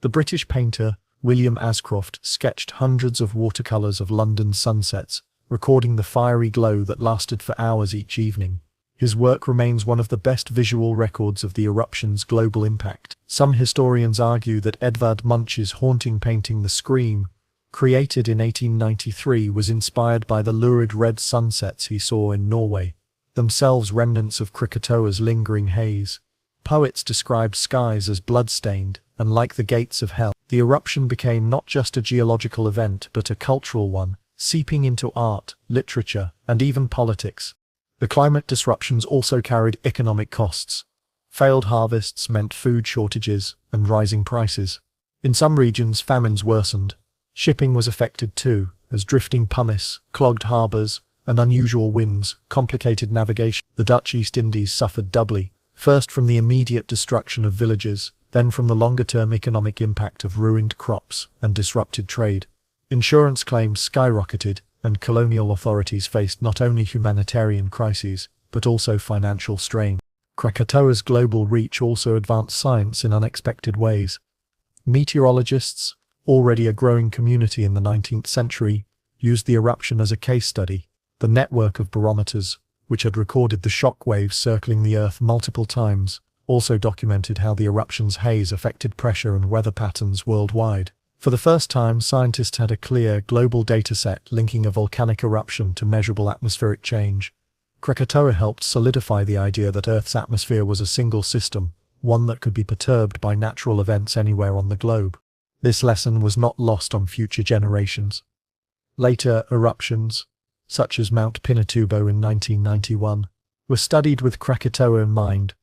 The British painter William Ascroft sketched hundreds of watercolors of London's sunsets, recording the fiery glow that lasted for hours each evening. His work remains one of the best visual records of the eruption's global impact. Some historians argue that Edvard Munch's haunting painting The Scream, created in 1893, was inspired by the lurid red sunsets he saw in Norway, themselves remnants of Krakatoa's lingering haze. Poets described skies as blood-stained and like the gates of hell. The eruption became not just a geological event but a cultural one, seeping into art, literature, and even politics. The climate disruptions also carried economic costs. Failed harvests meant food shortages and rising prices. In some regions, famines worsened. Shipping was affected too, as drifting pumice, clogged harbors, and unusual winds complicated navigation. The Dutch East Indies suffered doubly, first from the immediate destruction of villages, then from the longer-term economic impact of ruined crops and disrupted trade. Insurance claims skyrocketed, and colonial authorities faced not only humanitarian crises, but also financial strain. Krakatoa's global reach also advanced science in unexpected ways. Meteorologists, already a growing community in the 19th century, used the eruption as a case study. The network of barometers, which had recorded the shock waves circling the Earth multiple times, also documented how the eruption's haze affected pressure and weather patterns worldwide. For the first time, scientists had a clear, global dataset linking a volcanic eruption to measurable atmospheric change. Krakatoa helped solidify the idea that Earth's atmosphere was a single system, one that could be perturbed by natural events anywhere on the globe. This lesson was not lost on future generations. Later eruptions, such as Mount Pinatubo in 1991, were studied with Krakatoa in mind.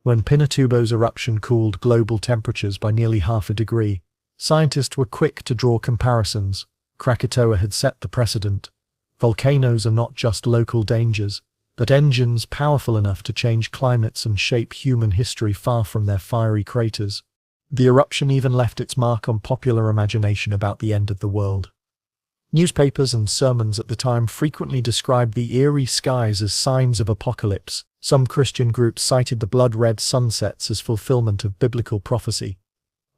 When Pinatubo's eruption cooled global temperatures by nearly half a degree, scientists were quick to draw comparisons. Krakatoa had set the precedent. Volcanoes are not just local dangers, but engines powerful enough to change climates and shape human history far from their fiery craters. The eruption even left its mark on popular imagination about the end of the world. Newspapers and sermons at the time frequently described the eerie skies as signs of apocalypse. Some Christian groups cited the blood-red sunsets as fulfillment of biblical prophecy.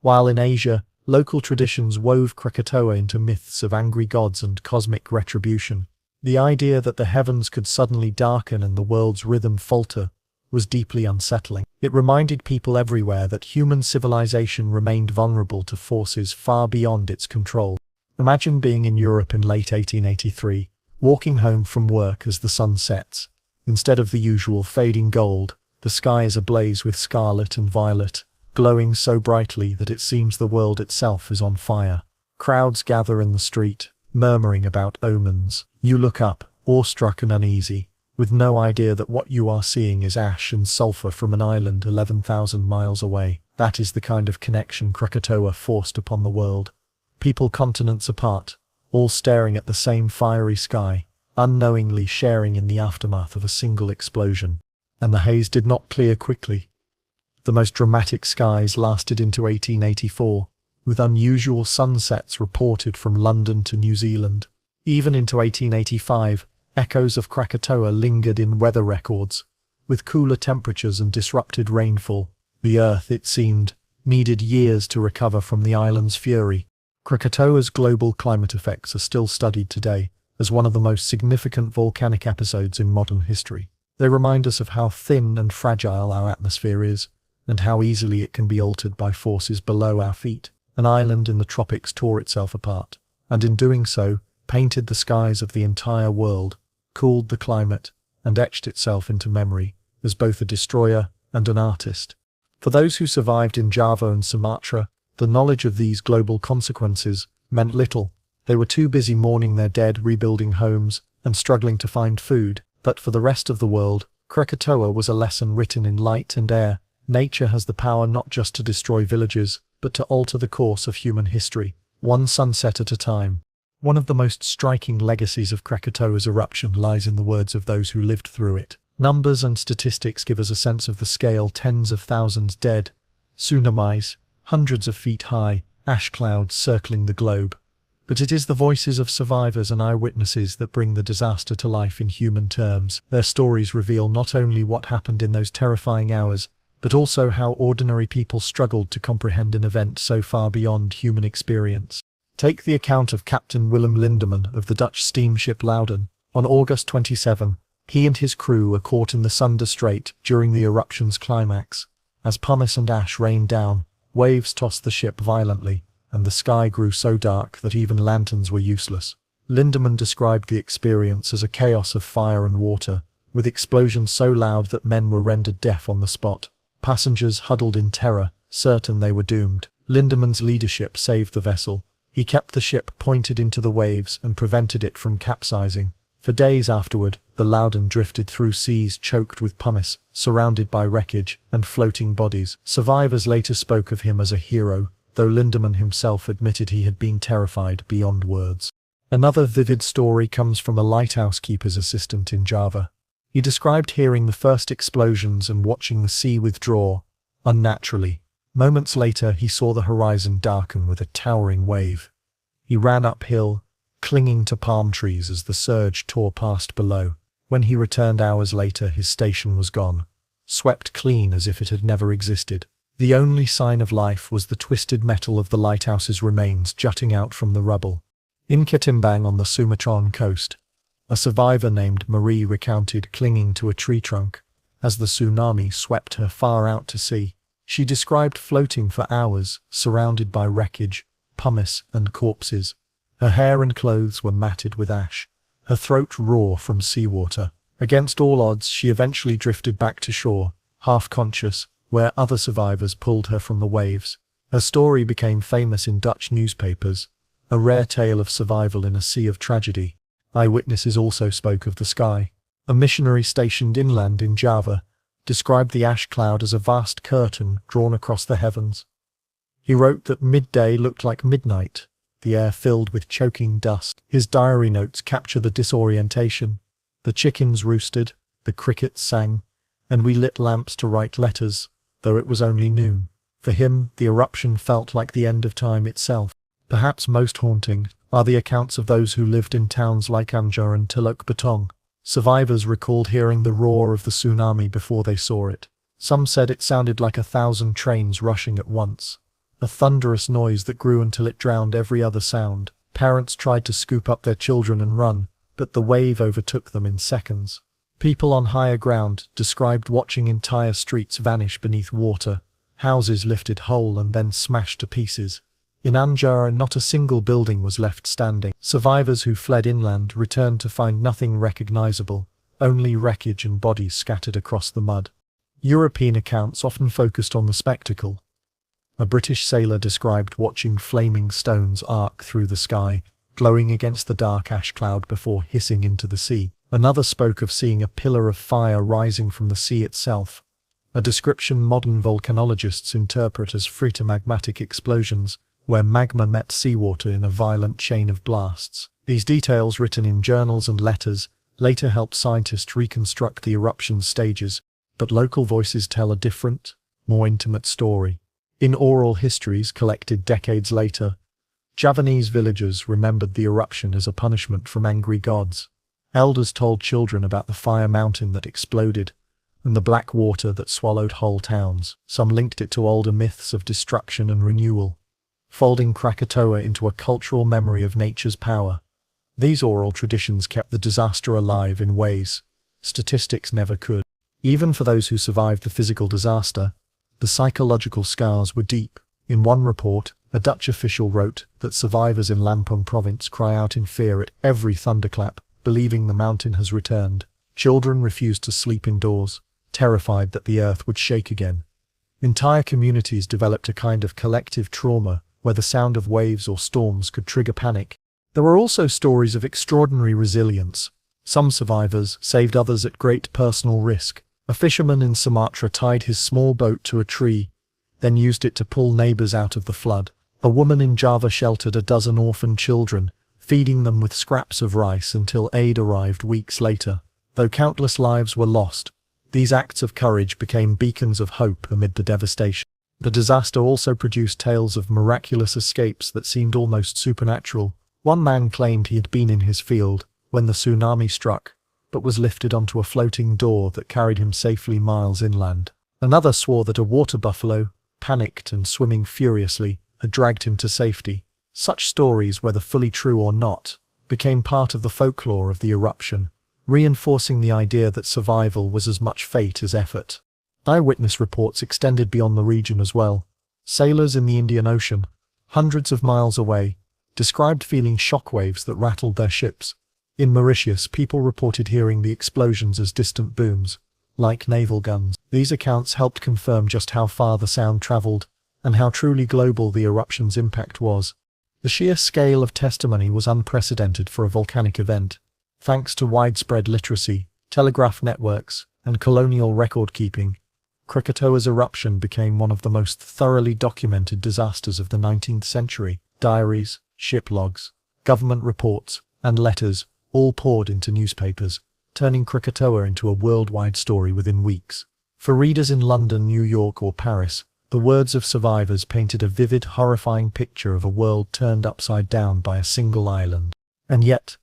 While in Asia, local traditions wove Krakatoa into myths of angry gods and cosmic retribution. The idea that the heavens could suddenly darken and the world's rhythm falter was deeply unsettling. It reminded people everywhere that human civilization remained vulnerable to forces far beyond its control. Imagine being in Europe in late 1883, walking home from work as the sun sets. Instead of the usual fading gold, the sky is ablaze with scarlet and violet, glowing so brightly that it seems the world itself is on fire. Crowds gather in the street, murmuring about omens. You look up, awestruck and uneasy, with no idea that what you are seeing is ash and sulfur from an island 11,000 miles away. That is the kind of connection Krakatoa forced upon the world. People continents apart, all staring at the same fiery sky, unknowingly sharing in the aftermath of a single explosion. And the haze did not clear quickly. The most dramatic skies lasted into 1884, with unusual sunsets reported from London to New Zealand. Even into 1885, echoes of Krakatoa lingered in weather records. With cooler temperatures and disrupted rainfall, the Earth, it seemed, needed years to recover from the island's fury. Krakatoa's global climate effects are still studied today as one of the most significant volcanic episodes in modern history. They remind us of how thin and fragile our atmosphere is, and how easily it can be altered by forces below our feet. An island in the tropics tore itself apart, and in doing so, painted the skies of the entire world, cooled the climate, and etched itself into memory as both a destroyer and an artist. For those who survived in Java and Sumatra, the knowledge of these global consequences meant little. They were too busy mourning their dead, rebuilding homes, and struggling to find food. But for the rest of the world, Krakatoa was a lesson written in light and air. Nature has the power not just to destroy villages, but to alter the course of human history, one sunset at a time. One of the most striking legacies of Krakatoa's eruption lies in the words of those who lived through it. Numbers and statistics give us a sense of the scale: tens of thousands dead, tsunamis, hundreds of feet high, ash clouds circling the globe. But it is the voices of survivors and eyewitnesses that bring the disaster to life in human terms. Their stories reveal not only what happened in those terrifying hours, but also how ordinary people struggled to comprehend an event so far beyond human experience. Take the account of Captain Willem Lindeman of the Dutch steamship Louden. On August 27, he and his crew were caught in the Sunda Strait during the eruption's climax. As pumice and ash rained down, waves tossed the ship violently, and the sky grew so dark that even lanterns were useless. Lindeman described the experience as a chaos of fire and water, with explosions so loud that men were rendered deaf on the spot. Passengers huddled in terror, certain they were doomed. Lindeman's leadership saved the vessel. He kept the ship pointed into the waves and prevented it from capsizing. For days afterward, the Louden drifted through seas choked with pumice, surrounded by wreckage and floating bodies. Survivors later spoke of him as a hero, though Lindeman himself admitted he had been terrified beyond words. Another vivid story comes from a lighthouse keeper's assistant in Java. He described hearing the first explosions and watching the sea withdraw, unnaturally. Moments later, he saw the horizon darken with a towering wave. He ran uphill, clinging to palm trees as the surge tore past below. When he returned hours later, his station was gone, swept clean as if it had never existed. The only sign of life was the twisted metal of the lighthouse's remains jutting out from the rubble. In Ketimbang on the Sumatran coast, a survivor named Marie recounted clinging to a tree trunk as the tsunami swept her far out to sea. She described floating for hours, surrounded by wreckage, pumice, and corpses. Her hair and clothes were matted with ash, her throat raw from seawater. Against all odds, she eventually drifted back to shore, half conscious, where other survivors pulled her from the waves. Her story became famous in Dutch newspapers, a rare tale of survival in a sea of tragedy. Eyewitnesses also spoke of the sky. A missionary stationed inland in Java described the ash cloud as a vast curtain drawn across the heavens. He wrote that midday looked like midnight, the air filled with choking dust. His diary notes capture the disorientation. The chickens roosted, the crickets sang, and we lit lamps to write letters, though it was only noon. For him, the eruption felt like the end of time itself. Perhaps most haunting are the accounts of those who lived in towns like Anjar and Teluk Betong. Survivors recalled hearing the roar of the tsunami before they saw it. Some said it sounded like 1,000 trains rushing at once, a thunderous noise that grew until it drowned every other sound. Parents tried to scoop up their children and run, but the wave overtook them in seconds. People on higher ground described watching entire streets vanish beneath water, houses lifted whole and then smashed to pieces. In Anjar, not a single building was left standing. Survivors who fled inland returned to find nothing recognizable, only wreckage and bodies scattered across the mud. European accounts often focused on the spectacle. A British sailor described watching flaming stones arc through the sky, glowing against the dark ash cloud before hissing into the sea. Another spoke of seeing a pillar of fire rising from the sea itself, a description modern volcanologists interpret as phreatomagmatic explosions, where magma met seawater in a violent chain of blasts. These details, written in journals and letters, later helped scientists reconstruct the eruption stages, but local voices tell a different, more intimate story. In oral histories collected decades later, Javanese villagers remembered the eruption as a punishment from angry gods. Elders told children about the fire mountain that exploded, and the black water that swallowed whole towns. Some linked it to older myths of destruction and renewal, folding Krakatoa into a cultural memory of nature's power. These oral traditions kept the disaster alive in ways statistics never could. Even for those who survived the physical disaster, the psychological scars were deep. In one report, a Dutch official wrote that survivors in Lampung province cry out in fear at every thunderclap, believing the mountain has returned. Children refused to sleep indoors, terrified that the earth would shake again. Entire communities developed a kind of collective trauma where the sound of waves or storms could trigger panic. There were also stories of extraordinary resilience. Some survivors saved others at great personal risk. A fisherman in Sumatra tied his small boat to a tree, then used it to pull neighbors out of the flood. A woman in Java sheltered a dozen orphan children, feeding them with scraps of rice until aid arrived weeks later. Though countless lives were lost, these acts of courage became beacons of hope amid the devastation. The disaster also produced tales of miraculous escapes that seemed almost supernatural. One man claimed he had been in his field when the tsunami struck, but was lifted onto a floating door that carried him safely miles inland. Another swore that a water buffalo, panicked and swimming furiously, had dragged him to safety. Such stories, whether fully true or not, became part of the folklore of the eruption, reinforcing the idea that survival was as much fate as effort. Eyewitness reports extended beyond the region as well. Sailors in the Indian Ocean, hundreds of miles away, described feeling shockwaves that rattled their ships. In Mauritius, people reported hearing the explosions as distant booms, like naval guns. These accounts helped confirm just how far the sound traveled and how truly global the eruption's impact was. The sheer scale of testimony was unprecedented for a volcanic event, thanks to widespread literacy, telegraph networks, and colonial record-keeping. Krakatoa's eruption became one of the most thoroughly documented disasters of the 19th century. Diaries, ship logs, government reports, and letters all poured into newspapers, turning Krakatoa into a worldwide story within weeks. For readers in London, New York, or Paris, the words of survivors painted a vivid, horrifying picture of a world turned upside down by a single island. And yet,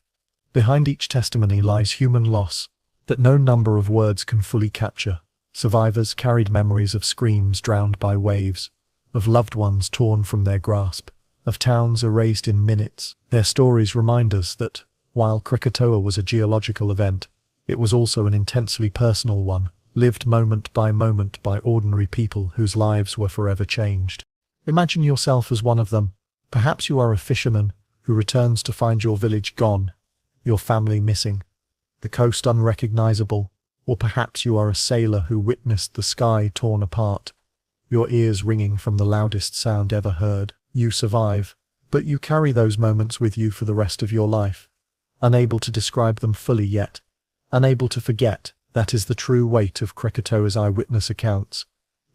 behind each testimony lies human loss that no number of words can fully capture. Survivors carried memories of screams drowned by waves, of loved ones torn from their grasp, of towns erased in minutes. Their stories remind us that, while Krakatoa was a geological event, it was also an intensely personal one, lived moment by ordinary people whose lives were forever changed. Imagine yourself as one of them. Perhaps you are a fisherman who returns to find your village gone, your family missing, the coast unrecognizable, or perhaps you are a sailor who witnessed the sky torn apart, your ears ringing from the loudest sound ever heard. You survive, but you carry those moments with you for the rest of your life, unable to describe them fully yet, unable to forget. That is the true weight of Krakatoa's eyewitness accounts.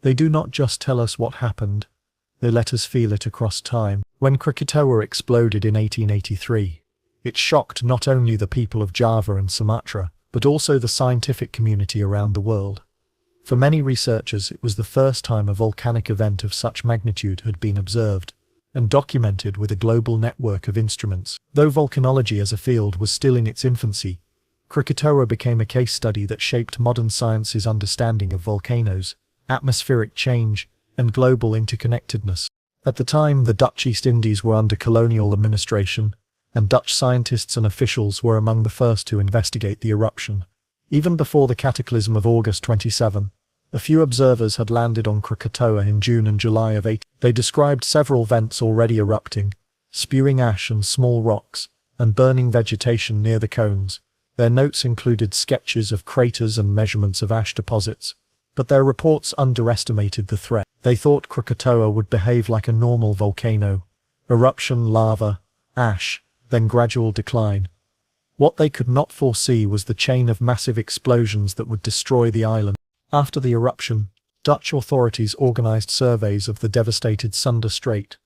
They do not just tell us what happened, they let us feel it across time. When Krakatoa exploded in 1883, it shocked not only the people of Java and Sumatra, but also the scientific community around the world. For many researchers, it was the first time a volcanic event of such magnitude had been observed and documented with a global network of instruments. Though volcanology as a field was still in its infancy, Krakatoa became a case study that shaped modern science's understanding of volcanoes, atmospheric change, and global interconnectedness. At the time, the Dutch East Indies were under colonial administration, and Dutch scientists and officials were among the first to investigate the eruption. Even before the cataclysm of August 27, a few observers had landed on Krakatoa in June and July of 18. They described several vents already erupting, spewing ash and small rocks, and burning vegetation near the cones. Their notes included sketches of craters and measurements of ash deposits, but their reports underestimated the threat. They thought Krakatoa would behave like a normal volcano: eruption, lava, ash, then gradual decline. What they could not foresee was the chain of massive explosions that would destroy the island. After the eruption, Dutch authorities organized surveys of the devastated Sunda Strait.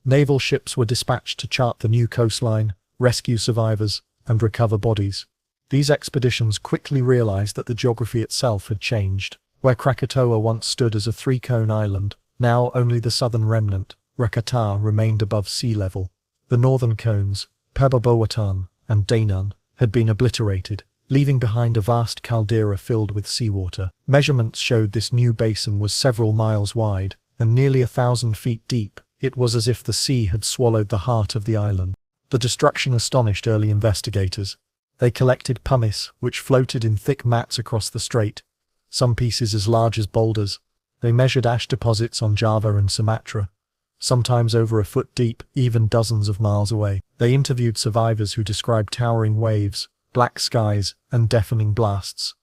Naval ships were dispatched to chart the new coastline, rescue survivors, and recover bodies. These expeditions quickly realized that the geography itself had changed. Where Krakatoa once stood as a three-cone island, now only the southern remnant, Krakatoa, remained above sea level. The northern cones, Pebabawatan and Dainan, had been obliterated, leaving behind a vast caldera filled with seawater. Measurements showed this new basin was several miles wide and nearly 1,000 feet deep. It was as if the sea had swallowed the heart of the island. The destruction astonished early investigators. They collected pumice, which floated in thick mats across the strait, some pieces as large as boulders. They measured ash deposits on Java and Sumatra, sometimes over a foot deep, even dozens of miles away. They interviewed survivors who described towering waves, black skies, and deafening blasts.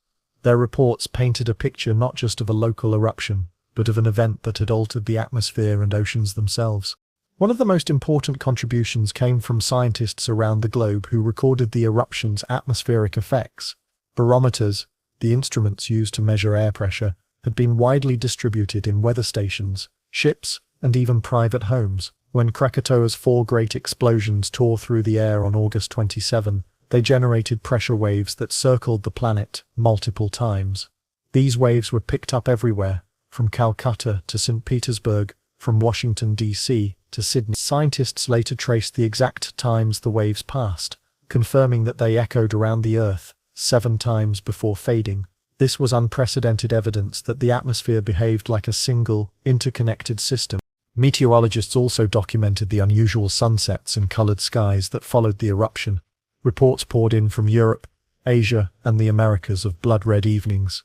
Their reports painted a picture not just of a local eruption, but of an event that had altered the atmosphere and oceans themselves. One of the most important contributions came from scientists around the globe who recorded the eruption's atmospheric effects. Barometers, the instruments used to measure air pressure, had been widely distributed in weather stations, ships, and even private homes. When Krakatoa's 4 great explosions tore through the air on August 27, they generated pressure waves that circled the planet multiple times. These waves were picked up everywhere, from Calcutta to St. Petersburg, from Washington, D.C. to Sydney. Scientists later traced the exact times the waves passed, confirming that they echoed around the Earth 7 times before fading. This was unprecedented evidence that the atmosphere behaved like a single, interconnected system. Meteorologists also documented the unusual sunsets and colored skies that followed the eruption. Reports poured in from Europe, Asia, and the Americas of blood-red evenings,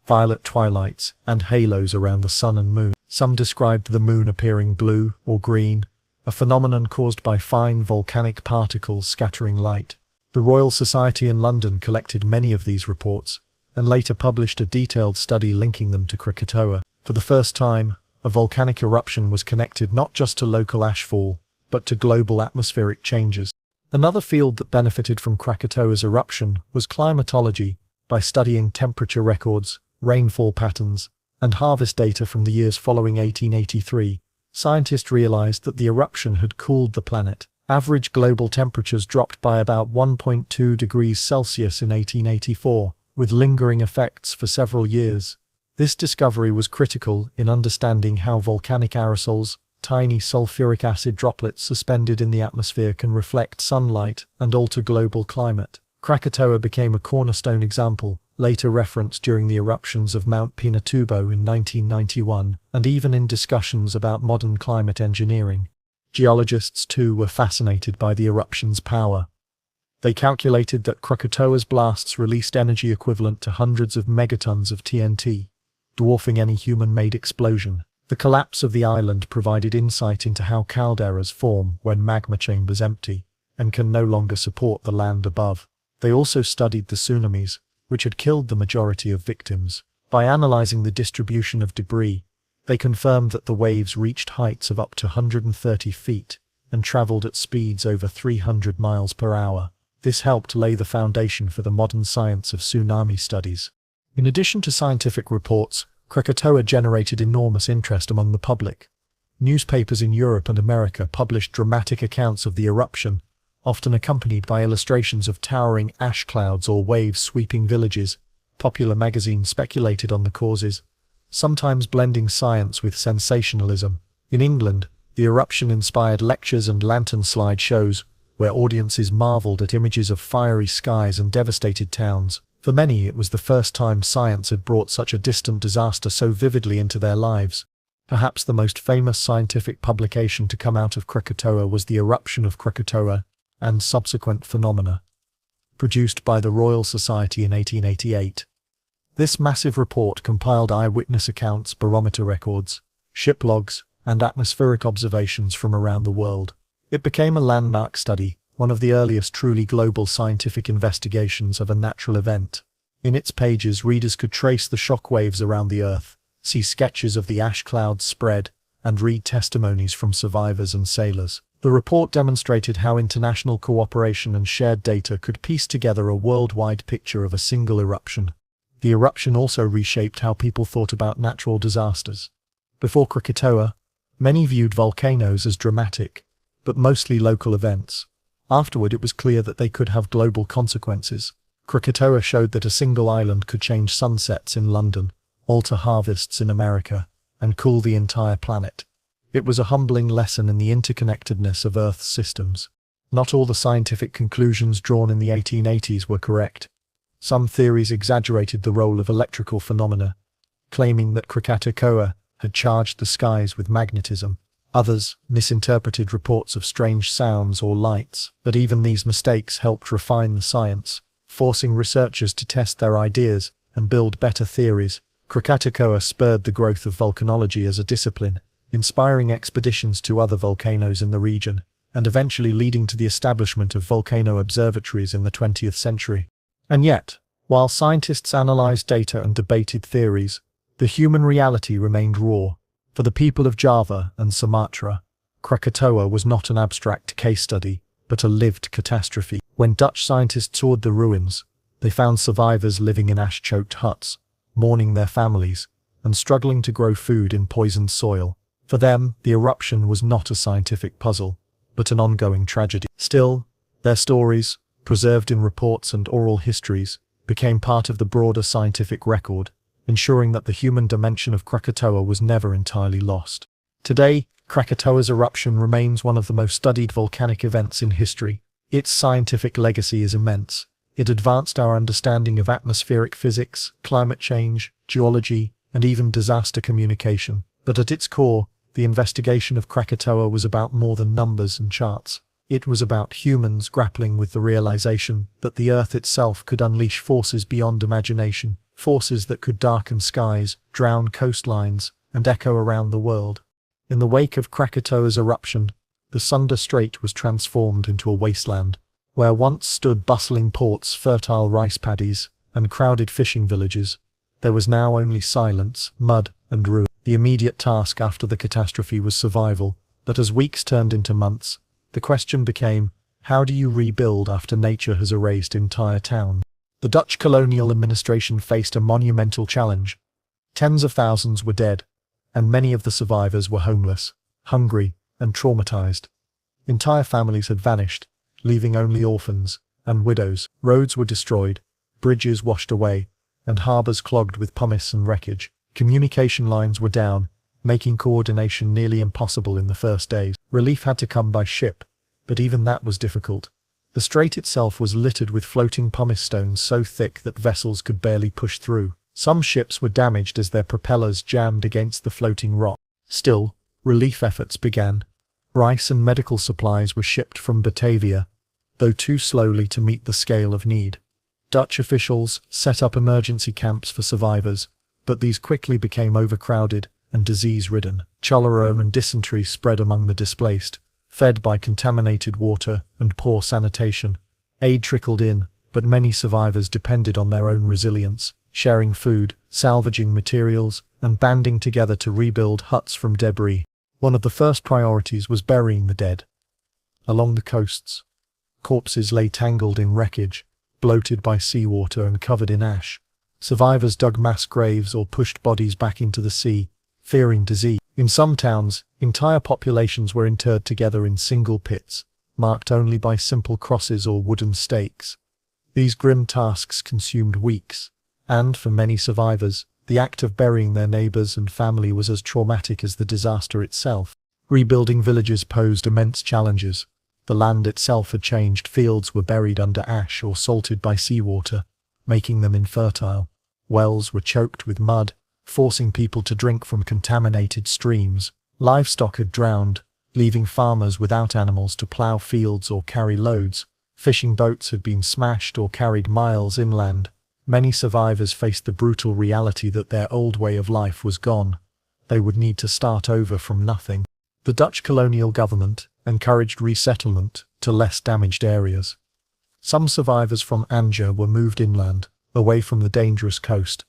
violet twilights, and halos around the sun and moon. Some described the moon appearing blue or green, a phenomenon caused by fine volcanic particles scattering light. The Royal Society in London collected many of these reports, and later published a detailed study linking them to Krakatoa. For the first time, a volcanic eruption was connected not just to local ashfall, but to global atmospheric changes. Another field that benefited from Krakatoa's eruption was climatology. By studying temperature records, rainfall patterns, and harvest data from the years following 1883, scientists realized that the eruption had cooled the planet. Average global temperatures dropped by about 1.2 degrees Celsius in 1884, with lingering effects for several years. This discovery was critical in understanding how volcanic aerosols, tiny sulfuric acid droplets suspended in the atmosphere, can reflect sunlight and alter global climate. Krakatoa became a cornerstone example, later referenced during the eruptions of Mount Pinatubo in 1991, and even in discussions about modern climate engineering. Geologists too were fascinated by the eruption's power. They calculated that Krakatoa's blasts released energy equivalent to hundreds of megatons of TNT, dwarfing any human-made explosion. The collapse of the island provided insight into how calderas form when magma chambers empty, and can no longer support the land above. They also studied the tsunamis, which had killed the majority of victims. By analyzing the distribution of debris, they confirmed that the waves reached heights of up to 130 feet, and traveled at speeds over 300 miles per hour. This helped lay the foundation for the modern science of tsunami studies. In addition to scientific reports, Krakatoa generated enormous interest among the public. Newspapers in Europe and America published dramatic accounts of the eruption, often accompanied by illustrations of towering ash clouds or waves sweeping villages. Popular magazines speculated on the causes, sometimes blending science with sensationalism. In England, the eruption inspired lectures and lantern slide shows, where audiences marveled at images of fiery skies and devastated towns. For many, it was the first time science had brought such a distant disaster so vividly into their lives. Perhaps the most famous scientific publication to come out of Krakatoa was The Eruption of Krakatoa and Subsequent Phenomena, produced by the Royal Society in 1888. This massive report compiled eyewitness accounts, barometer records, ship logs, and atmospheric observations from around the world. It became a landmark study, one of the earliest truly global scientific investigations of a natural event. In its pages, readers could trace the shock waves around the Earth, see sketches of the ash clouds spread, and read testimonies from survivors and sailors. The report demonstrated how international cooperation and shared data could piece together a worldwide picture of a single eruption. The eruption also reshaped how people thought about natural disasters. Before Krakatoa, many viewed volcanoes as dramatic, but mostly local events. Afterward, it was clear that they could have global consequences. Krakatoa showed that a single island could change sunsets in London, alter harvests in America, and cool the entire planet. It was a humbling lesson in the interconnectedness of Earth's systems. Not all the scientific conclusions drawn in the 1880s were correct. Some theories exaggerated the role of electrical phenomena, claiming that Krakatoa had charged the skies with magnetism. Others misinterpreted reports of strange sounds or lights, but even these mistakes helped refine the science, forcing researchers to test their ideas and build better theories. Krakatoa spurred the growth of volcanology as a discipline, inspiring expeditions to other volcanoes in the region, and eventually leading to the establishment of volcano observatories in the 20th century. And yet, while scientists analyzed data and debated theories, the human reality remained raw. For the people of Java and Sumatra, Krakatoa was not an abstract case study, but a lived catastrophe. When Dutch scientists toured the ruins, they found survivors living in ash-choked huts, mourning their families, and struggling to grow food in poisoned soil. For them, the eruption was not a scientific puzzle, but an ongoing tragedy. Still, their stories, preserved in reports and oral histories, became part of the broader scientific record, ensuring that the human dimension of Krakatoa was never entirely lost. Today, Krakatoa's eruption remains one of the most studied volcanic events in history. Its scientific legacy is immense. It advanced our understanding of atmospheric physics, climate change, geology, and even disaster communication. But at its core, the investigation of Krakatoa was about more than numbers and charts. It was about humans grappling with the realization that the Earth itself could unleash forces beyond imagination, forces that could darken skies, drown coastlines, and echo around the world. In the wake of Krakatoa's eruption, the Sunda Strait was transformed into a wasteland. Where once stood bustling ports, fertile rice paddies, and crowded fishing villages, there was now only silence, mud, and ruin. The immediate task after the catastrophe was survival, but as weeks turned into months, the question became, how do you rebuild after nature has erased entire towns? The Dutch colonial administration faced a monumental challenge. Tens of thousands were dead, and many of the survivors were homeless, hungry, and traumatized. Entire families had vanished, leaving only orphans and widows. Roads were destroyed, bridges washed away, and harbors clogged with pumice and wreckage. Communication lines were down, making coordination nearly impossible in the first days. Relief had to come by ship, but even that was difficult. The strait itself was littered with floating pumice stones so thick that vessels could barely push through. Some ships were damaged as their propellers jammed against the floating rock. Still, relief efforts began. Rice and medical supplies were shipped from Batavia, though too slowly to meet the scale of need. Dutch officials set up emergency camps for survivors, but these quickly became overcrowded and disease-ridden. Cholera and dysentery spread among the displaced, fed by contaminated water and poor sanitation. Aid trickled in, but many survivors depended on their own resilience, sharing food, salvaging materials, and banding together to rebuild huts from debris. One of the first priorities was burying the dead. Along the coasts, corpses lay tangled in wreckage, bloated by seawater and covered in ash. Survivors dug mass graves or pushed bodies back into the sea, fearing disease. In some towns, entire populations were interred together in single pits, marked only by simple crosses or wooden stakes. These grim tasks consumed weeks, and for many survivors, the act of burying their neighbors and family was as traumatic as the disaster itself. Rebuilding villages posed immense challenges. The land itself had changed. Fields were buried under ash or salted by seawater, making them infertile. Wells were choked with mud, forcing people to drink from contaminated streams. Livestock had drowned, leaving farmers without animals to plow fields or carry loads. Fishing boats had been smashed or carried miles inland. Many survivors faced the brutal reality that their old way of life was gone. They would need to start over from nothing. The Dutch colonial government encouraged resettlement to less damaged areas. Some survivors from Anja were moved inland, away from the dangerous coast.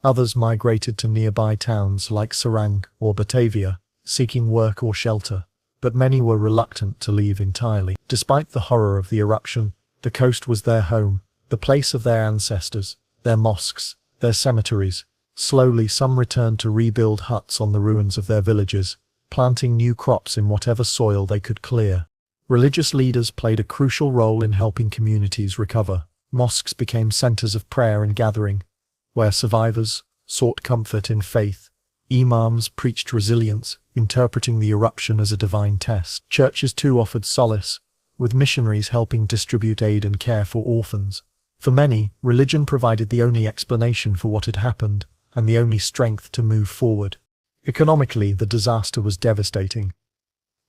Others migrated to nearby towns like Serang or Batavia, seeking work or shelter, but many were reluctant to leave entirely. Despite the horror of the eruption, the coast was their home, the place of their ancestors, their mosques, their cemeteries. Slowly some returned to rebuild huts on the ruins of their villages, planting new crops in whatever soil they could clear. Religious leaders played a crucial role in helping communities recover. Mosques became centers of prayer and gathering, where survivors sought comfort in faith. Imams preached resilience, interpreting the eruption as a divine test. Churches too offered solace, with missionaries helping distribute aid and care for orphans. For many, religion provided the only explanation for what had happened, and the only strength to move forward. Economically, the disaster was devastating.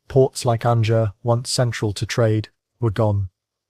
Ports like Anja, once central to trade, were gone,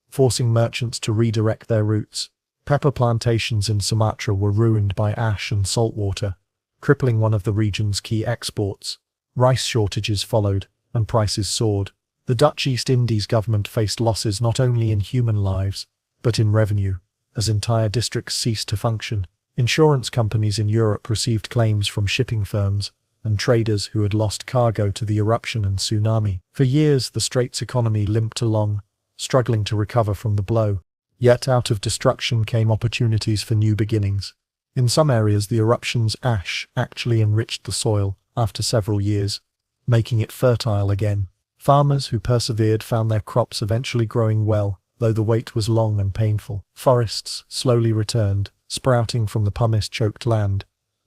forcing merchants to redirect their routes. Pepper plantations in Sumatra were ruined by ash and saltwater, crippling one of the region's key exports. Rice shortages followed, and prices soared. The Dutch East Indies government faced losses not only in human lives, but in revenue, as entire districts ceased to function. Insurance companies in Europe received claims from shipping firms and traders who had lost cargo to the eruption and tsunami. For years, the strait's economy limped along, struggling to recover from the blow. Yet out of destruction came opportunities for new beginnings. In some areas, the eruption's ash actually enriched the soil after several years, making it fertile again. Farmers who persevered found their crops eventually growing well, though the wait was long and painful. Forests slowly returned, sprouting from the pumice-choked land.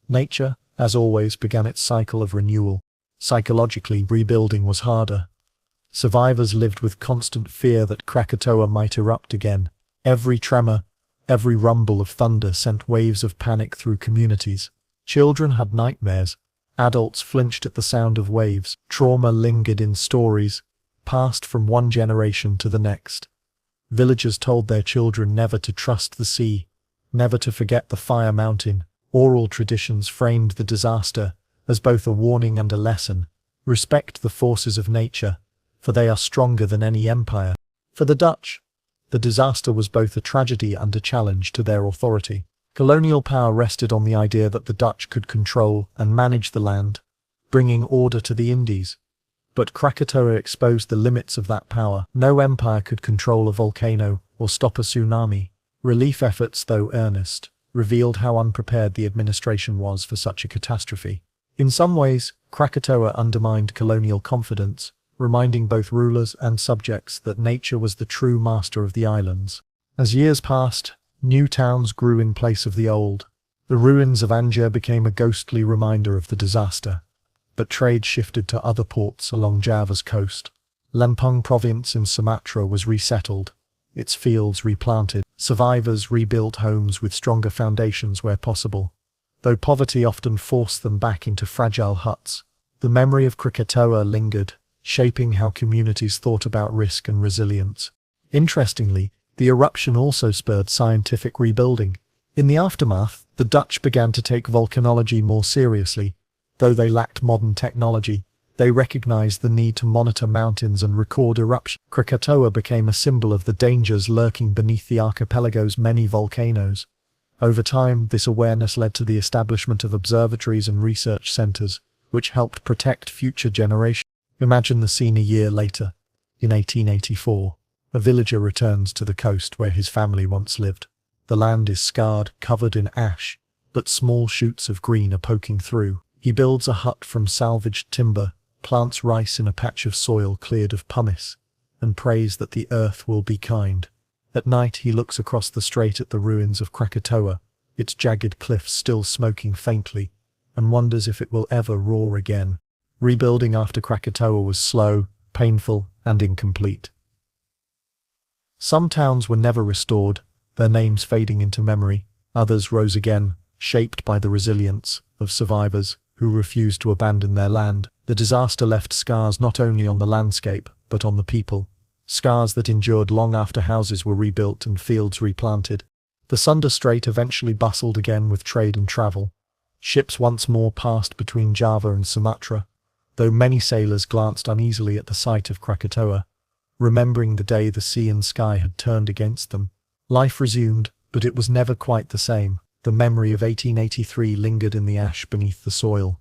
Nature, as always, began its cycle of renewal. Psychologically, rebuilding was harder. Survivors lived with constant fear that Krakatoa might erupt again. Every tremor, every rumble of thunder sent waves of panic through communities. Children had nightmares. Adults flinched at the sound of waves. Trauma lingered in stories, passed from one generation to the next. Villagers told their children never to trust the sea, never to forget the fire mountain. Oral traditions framed the disaster as both a warning and a lesson. Respect the forces of nature, for they are stronger than any empire. For the Dutch, the disaster was both a tragedy and a challenge to their authority. Colonial power rested on the idea that the Dutch could control and manage the land, bringing order to the Indies. But Krakatoa exposed the limits of that power. No empire could control a volcano or stop a tsunami. Relief efforts, though earnest, revealed how unprepared the administration was for such a catastrophe. In some ways, Krakatoa undermined colonial confidence, reminding both rulers and subjects that nature was the true master of the islands. As years passed, new towns grew in place of the old. The ruins of Anjer became a ghostly reminder of the disaster. But trade shifted to other ports along Java's coast. Lampung province in Sumatra was resettled, its fields replanted. Survivors rebuilt homes with stronger foundations where possible. Though poverty often forced them back into fragile huts, the memory of Krakatoa lingered, shaping how communities thought about risk and resilience. Interestingly, the eruption also spurred scientific rebuilding. In the aftermath, the Dutch began to take volcanology more seriously. Though they lacked modern technology, they recognized the need to monitor mountains and record eruptions. Krakatoa became a symbol of the dangers lurking beneath the archipelago's many volcanoes. Over time, this awareness led to the establishment of observatories and research centers, which helped protect future generations. Imagine the scene a year later. In 1884, a villager returns to the coast where his family once lived. The land is scarred, covered in ash, but small shoots of green are poking through. He builds a hut from salvaged timber, plants rice in a patch of soil cleared of pumice, and prays that the earth will be kind. At night he looks across the strait at the ruins of Krakatoa, its jagged cliffs still smoking faintly, and wonders if it will ever roar again. Rebuilding after Krakatoa was slow, painful, and incomplete. Some towns were never restored, their names fading into memory. Others rose again, shaped by the resilience of survivors who refused to abandon their land. The disaster left scars not only on the landscape, but on the people. Scars that endured long after houses were rebuilt and fields replanted. The Sunda Strait eventually bustled again with trade and travel. Ships once more passed between Java and Sumatra, though many sailors glanced uneasily at the sight of Krakatoa, remembering the day the sea and sky had turned against them. Life resumed, but it was never quite the same. The memory of 1883 lingered in the ash beneath the soil.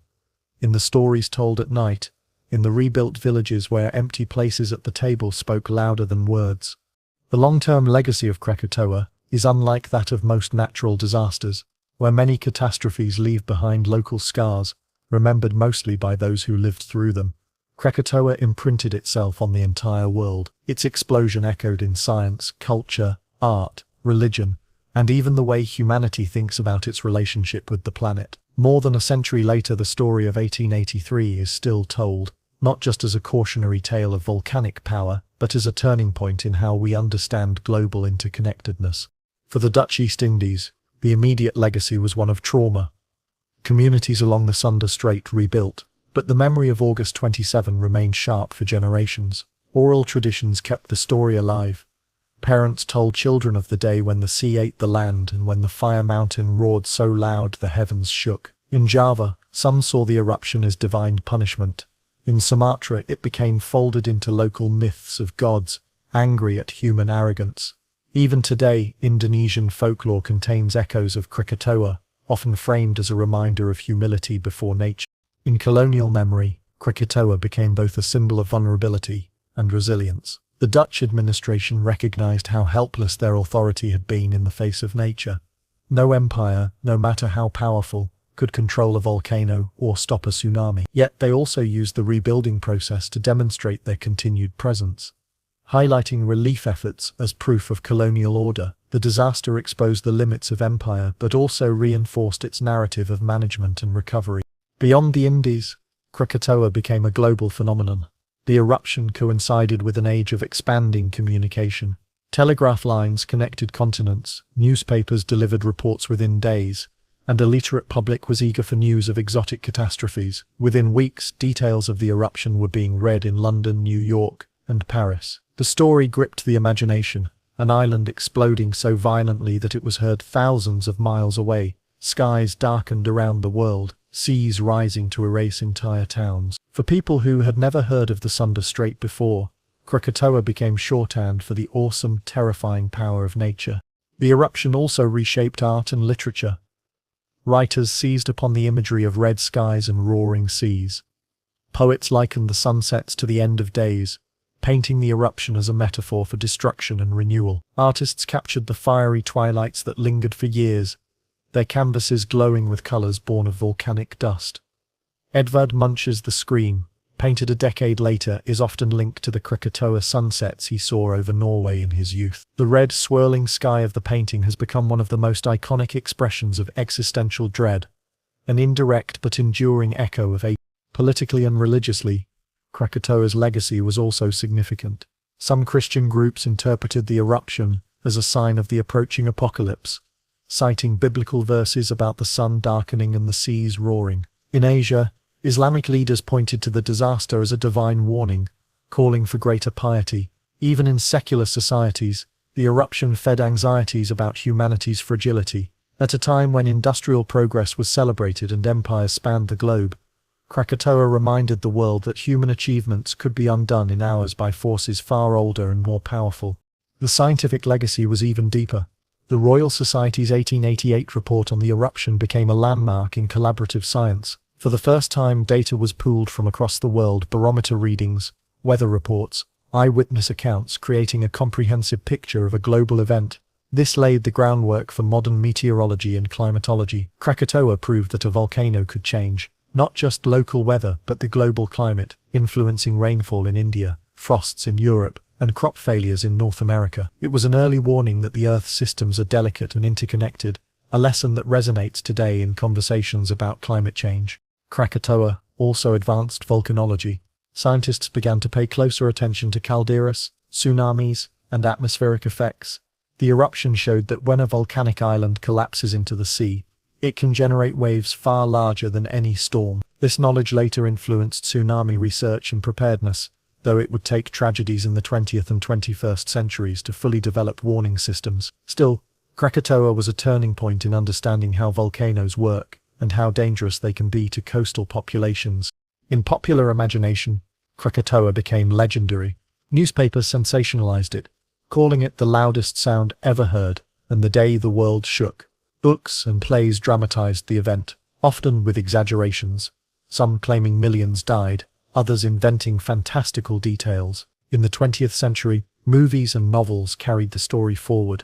In the stories told at night, in the rebuilt villages where empty places at the table spoke louder than words. The long-term legacy of Krakatoa is unlike that of most natural disasters, where many catastrophes leave behind local scars, remembered mostly by those who lived through them. Krakatoa imprinted itself on the entire world. Its explosion echoed in science, culture, art, religion, and even the way humanity thinks about its relationship with the planet. More than a century later, the story of 1883 is still told, not just as a cautionary tale of volcanic power, but as a turning point in how we understand global interconnectedness. For the Dutch East Indies, the immediate legacy was one of trauma. Communities along the Sunda Strait rebuilt, but the memory of August 27 remained sharp for generations. Oral traditions kept the story alive. Parents told children of the day when the sea ate the land and when the fire mountain roared so loud the heavens shook. In Java, some saw the eruption as divine punishment. In Sumatra, it became folded into local myths of gods, angry at human arrogance. Even today, Indonesian folklore contains echoes of Krakatoa, often framed as a reminder of humility before nature. In colonial memory, Krakatoa became both a symbol of vulnerability and resilience. The Dutch administration recognized how helpless their authority had been in the face of nature. No empire, no matter how powerful, could control a volcano or stop a tsunami. Yet they also used the rebuilding process to demonstrate their continued presence. Highlighting relief efforts as proof of colonial order, the disaster exposed the limits of empire but also reinforced its narrative of management and recovery. Beyond the Indies, Krakatoa became a global phenomenon. The eruption coincided with an age of expanding communication. Telegraph lines connected continents, newspapers delivered reports within days, and a literate public was eager for news of exotic catastrophes. Within weeks, details of the eruption were being read in London, New York, and Paris. The story gripped the imagination, an island exploding so violently that it was heard thousands of miles away, skies darkened around the world, seas rising to erase entire towns. For people who had never heard of the Sunda Strait before, Krakatoa became shorthand for the awesome, terrifying power of nature. The eruption also reshaped art and literature. Writers seized upon the imagery of red skies and roaring seas. Poets likened the sunsets to the end of days, painting the eruption as a metaphor for destruction and renewal. Artists captured the fiery twilights that lingered for years, their canvases glowing with colors born of volcanic dust. Edvard Munch's The Scream, painted a decade later, is often linked to the Krakatoa sunsets he saw over Norway in his youth. The red, swirling sky of the painting has become one of the most iconic expressions of existential dread, an indirect but enduring echo of politically and religiously. Krakatoa's legacy was also significant. Some Christian groups interpreted the eruption as a sign of the approaching apocalypse, citing biblical verses about the sun darkening and the seas roaring. In Asia, Islamic leaders pointed to the disaster as a divine warning, calling for greater piety. Even in secular societies, the eruption fed anxieties about humanity's fragility. At a time when industrial progress was celebrated and empires spanned the globe, Krakatoa reminded the world that human achievements could be undone in hours by forces far older and more powerful. The scientific legacy was even deeper. The Royal Society's 1888 report on the eruption became a landmark in collaborative science. For the first time, data was pooled from across the world: barometer readings, weather reports, eyewitness accounts, creating a comprehensive picture of a global event. This laid the groundwork for modern meteorology and climatology. Krakatoa proved that a volcano could change not just local weather but the global climate, influencing rainfall in India, frosts in Europe, and crop failures in North America. It was an early warning that the Earth's systems are delicate and interconnected, a lesson that resonates today in conversations about climate change. Krakatoa also advanced volcanology. Scientists began to pay closer attention to calderas, tsunamis, and atmospheric effects. The eruption showed that when a volcanic island collapses into the sea, it can generate waves far larger than any storm. This knowledge later influenced tsunami research and preparedness, though it would take tragedies in the 20th and 21st centuries to fully develop warning systems. Still, Krakatoa was a turning point in understanding how volcanoes work and how dangerous they can be to coastal populations. In popular imagination, Krakatoa became legendary. Newspapers sensationalized it, calling it the loudest sound ever heard, and the day the world shook. Books and plays dramatized the event, often with exaggerations, some claiming millions died, others inventing fantastical details. In the 20th century, movies and novels carried the story forward.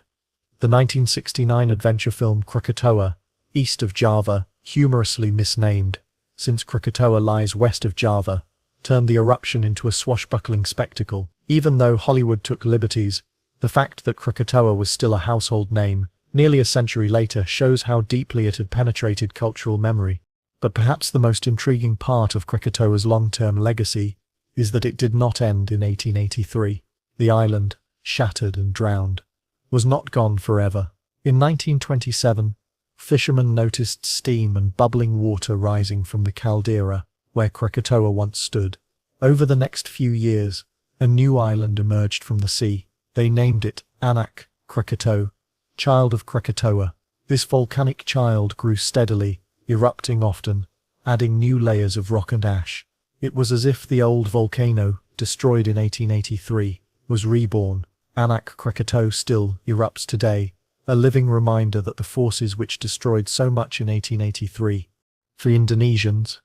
The 1969 adventure film Krakatoa, East of Java, humorously misnamed, since Krakatoa lies west of Java, turned the eruption into a swashbuckling spectacle. Even though Hollywood took liberties, the fact that Krakatoa was still a household name, nearly a century later, shows how deeply it had penetrated cultural memory. But perhaps the most intriguing part of Krakatoa's long-term legacy is that it did not end in 1883. The island, shattered and drowned, was not gone forever. In 1927, fishermen noticed steam and bubbling water rising from the caldera where Krakatoa once stood. Over the next few years, a new island emerged from the sea. They named it Anak Krakatoa, child of Krakatoa. This volcanic child grew steadily, erupting often, adding new layers of rock and ash. It was as if the old volcano, destroyed in 1883, was reborn. Anak Krakatoa still erupts today, a living reminder that the forces which destroyed so much in 1883. For Indonesians,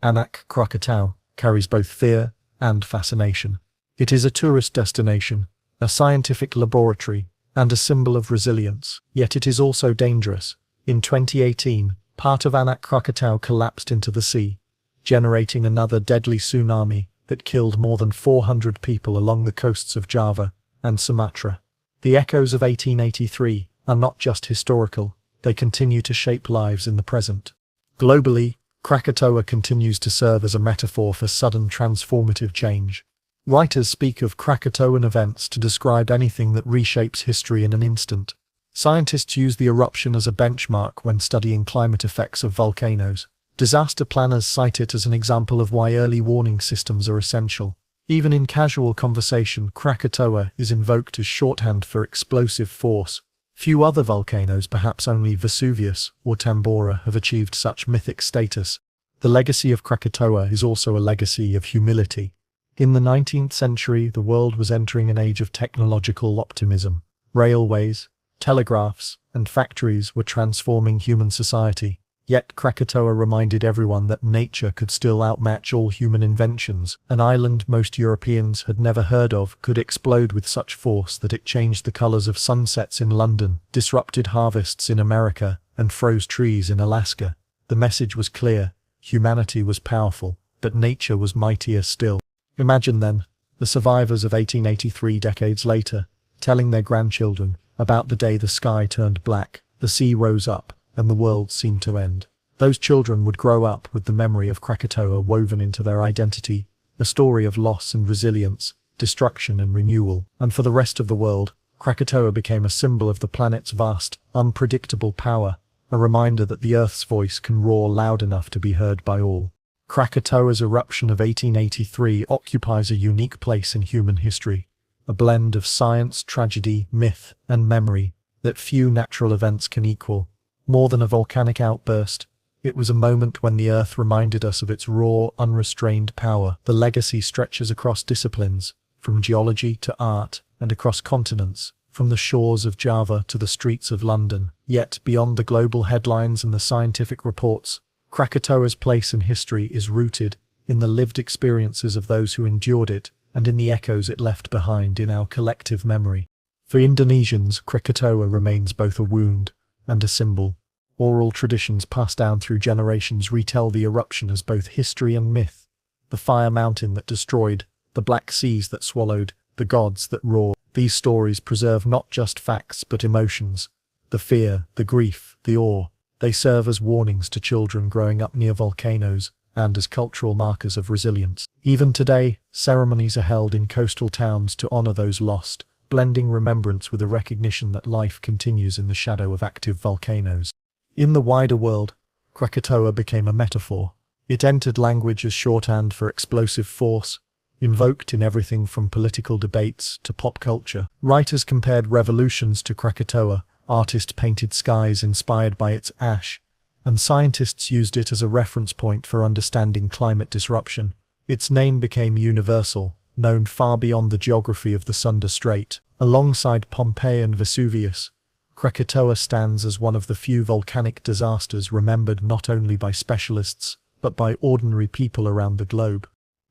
Anak Krakatau carries both fear and fascination. It is a tourist destination, a scientific laboratory, and a symbol of resilience. Yet it is also dangerous. In 2018, part of Anak Krakatau collapsed into the sea, generating another deadly tsunami that killed more than 400 people along the coasts of Java and Sumatra. The echoes of 1883 are not just historical, they continue to shape lives in the present. Globally, Krakatoa continues to serve as a metaphor for sudden transformative change. Writers speak of Krakatoan events to describe anything that reshapes history in an instant. Scientists use the eruption as a benchmark when studying climate effects of volcanoes. Disaster planners cite it as an example of why early warning systems are essential. Even in casual conversation, Krakatoa is invoked as shorthand for explosive force. Few other volcanoes, perhaps only Vesuvius or Tambora, have achieved such mythic status. The legacy of Krakatoa is also a legacy of humility. In the 19th century, the world was entering an age of technological optimism. Railways, telegraphs, and factories were transforming human society. Yet Krakatoa reminded everyone that nature could still outmatch all human inventions. An island most Europeans had never heard of could explode with such force that it changed the colors of sunsets in London, disrupted harvests in America, and froze trees in Alaska. The message was clear: humanity was powerful, but nature was mightier still. Imagine then, the survivors of 1883 decades later, telling their grandchildren about the day the sky turned black, the sea rose up, and the world seemed to end. Those children would grow up with the memory of Krakatoa woven into their identity, a story of loss and resilience, destruction and renewal. And for the rest of the world, Krakatoa became a symbol of the planet's vast, unpredictable power, a reminder that the Earth's voice can roar loud enough to be heard by all. Krakatoa's eruption of 1883 occupies a unique place in human history, a blend of science, tragedy, myth, and memory that few natural events can equal. More than a volcanic outburst, it was a moment when the Earth reminded us of its raw, unrestrained power. The legacy stretches across disciplines, from geology to art, and across continents, from the shores of Java to the streets of London. Yet, beyond the global headlines and the scientific reports, Krakatoa's place in history is rooted in the lived experiences of those who endured it, and in the echoes it left behind in our collective memory. For Indonesians, Krakatoa remains both a wound and a symbol. Oral traditions passed down through generations retell the eruption as both history and myth. The fire mountain that destroyed, the black seas that swallowed, the gods that roared. These stories preserve not just facts but emotions. The fear, the grief, the awe. They serve as warnings to children growing up near volcanoes, and as cultural markers of resilience. Even today, ceremonies are held in coastal towns to honor those lost, blending remembrance with a recognition that life continues in the shadow of active volcanoes. In the wider world, Krakatoa became a metaphor. It entered language as shorthand for explosive force, invoked in everything from political debates to pop culture. Writers compared revolutions to Krakatoa, artists painted skies inspired by its ash, and scientists used it as a reference point for understanding climate disruption. Its name became universal, known far beyond the geography of the Sunda Strait. Alongside Pompeii and Vesuvius, Krakatoa stands as one of the few volcanic disasters remembered not only by specialists, but by ordinary people around the globe.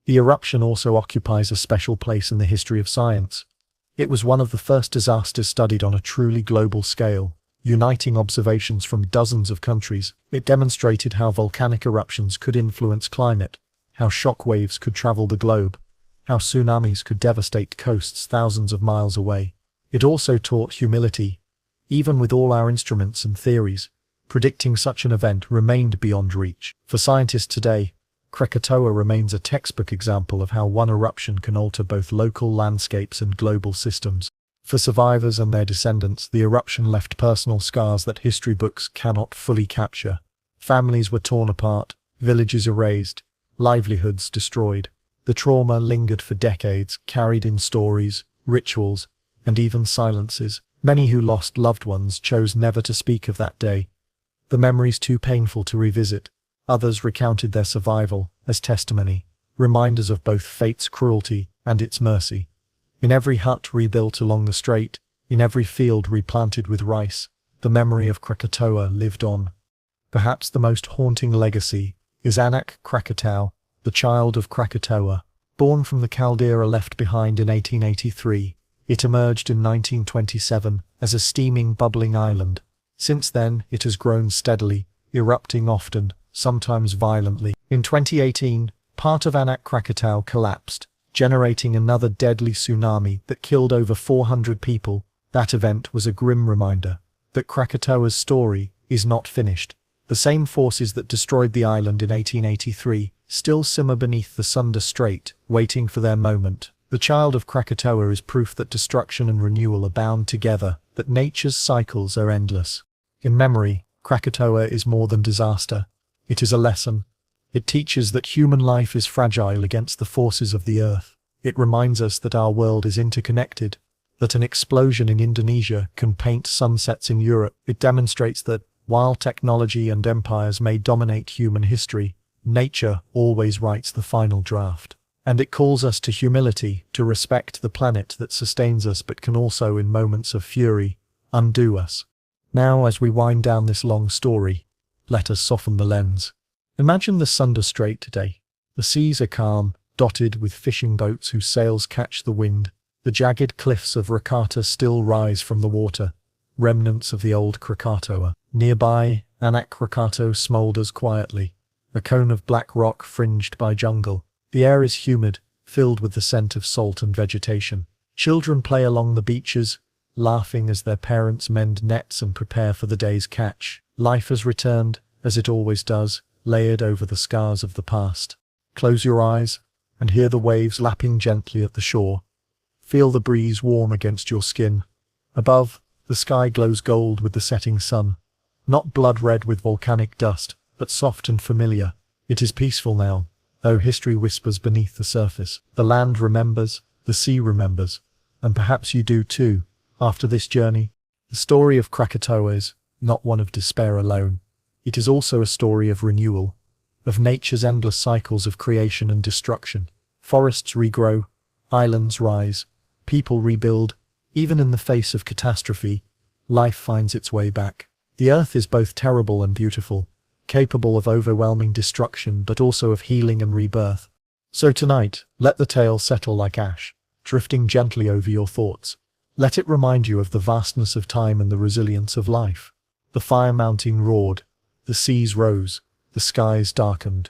The eruption also occupies a special place in the history of science. It was one of the first disasters studied on a truly global scale, uniting observations from dozens of countries. It demonstrated how volcanic eruptions could influence climate, how shock waves could travel the globe, how tsunamis could devastate coasts thousands of miles away. It also taught humility. Even with all our instruments and theories, predicting such an event remained beyond reach. For scientists today, Krakatoa remains a textbook example of how one eruption can alter both local landscapes and global systems. For survivors and their descendants, the eruption left personal scars that history books cannot fully capture. Families were torn apart, villages erased, livelihoods destroyed. The trauma lingered for decades, carried in stories, rituals, and even silences. Many who lost loved ones chose never to speak of that day. The memories too painful to revisit. Others recounted their survival as testimony, reminders of both fate's cruelty and its mercy. In every hut rebuilt along the strait, in every field replanted with rice, the memory of Krakatoa lived on. Perhaps the most haunting legacy is Anak Krakatau, the child of Krakatoa. Born from the caldera left behind in 1883, it emerged in 1927 as a steaming, bubbling island. Since then, it has grown steadily, erupting often, sometimes violently. In 2018, part of Anak Krakatau collapsed, generating another deadly tsunami that killed over 400 people. That event was a grim reminder that Krakatoa's story is not finished. The same forces that destroyed the island in 1883 still simmer beneath the Sunda Strait, waiting for their moment. The child of Krakatoa is proof that destruction and renewal are bound together, that nature's cycles are endless. In memory, Krakatoa is more than disaster. It is a lesson. It teaches that human life is fragile against the forces of the earth. It reminds us that our world is interconnected, that an explosion in Indonesia can paint sunsets in Europe. It demonstrates that, while technology and empires may dominate human history, nature always writes the final draft. And it calls us to humility, to respect the planet that sustains us but can also, in moments of fury, undo us. Now, as we wind down this long story, let us soften the lens. Imagine the Sunda Strait today. The seas are calm, dotted with fishing boats whose sails catch the wind. The jagged cliffs of Rakata still rise from the water, remnants of the old Krakatoa. Nearby, Anak Krakatau smoulders quietly, a cone of black rock fringed by jungle. The air is humid, filled with the scent of salt and vegetation. Children play along the beaches, laughing as their parents mend nets and prepare for the day's catch. Life has returned, as it always does, layered over the scars of the past. Close your eyes and hear the waves lapping gently at the shore. Feel the breeze warm against your skin. Above, the sky glows gold with the setting sun. Not blood red with volcanic dust, but soft and familiar. It is peaceful now, though history whispers beneath the surface. The land remembers, the sea remembers, and perhaps you do too, after this journey. The story of Krakatoa is not one of despair alone. It is also a story of renewal, of nature's endless cycles of creation and destruction. Forests regrow, islands rise, people rebuild. Even in the face of catastrophe, life finds its way back. The earth is both terrible and beautiful, capable of overwhelming destruction but also of healing and rebirth. So tonight, let the tale settle like ash, drifting gently over your thoughts. Let it remind you of the vastness of time and the resilience of life. The fire mountain roared, the seas rose, the skies darkened,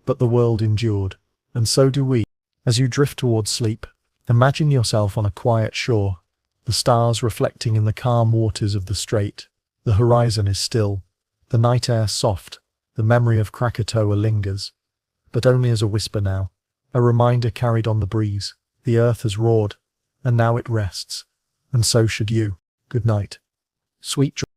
but the world endured. And so do we. As you drift towards sleep, imagine yourself on a quiet shore, the stars reflecting in the calm waters of the strait. The horizon is still, the night air soft. The memory of Krakatoa lingers, but only as a whisper now, a reminder carried on the breeze. The earth has roared, and now it rests, and so should you. Good night. Sweet dreams.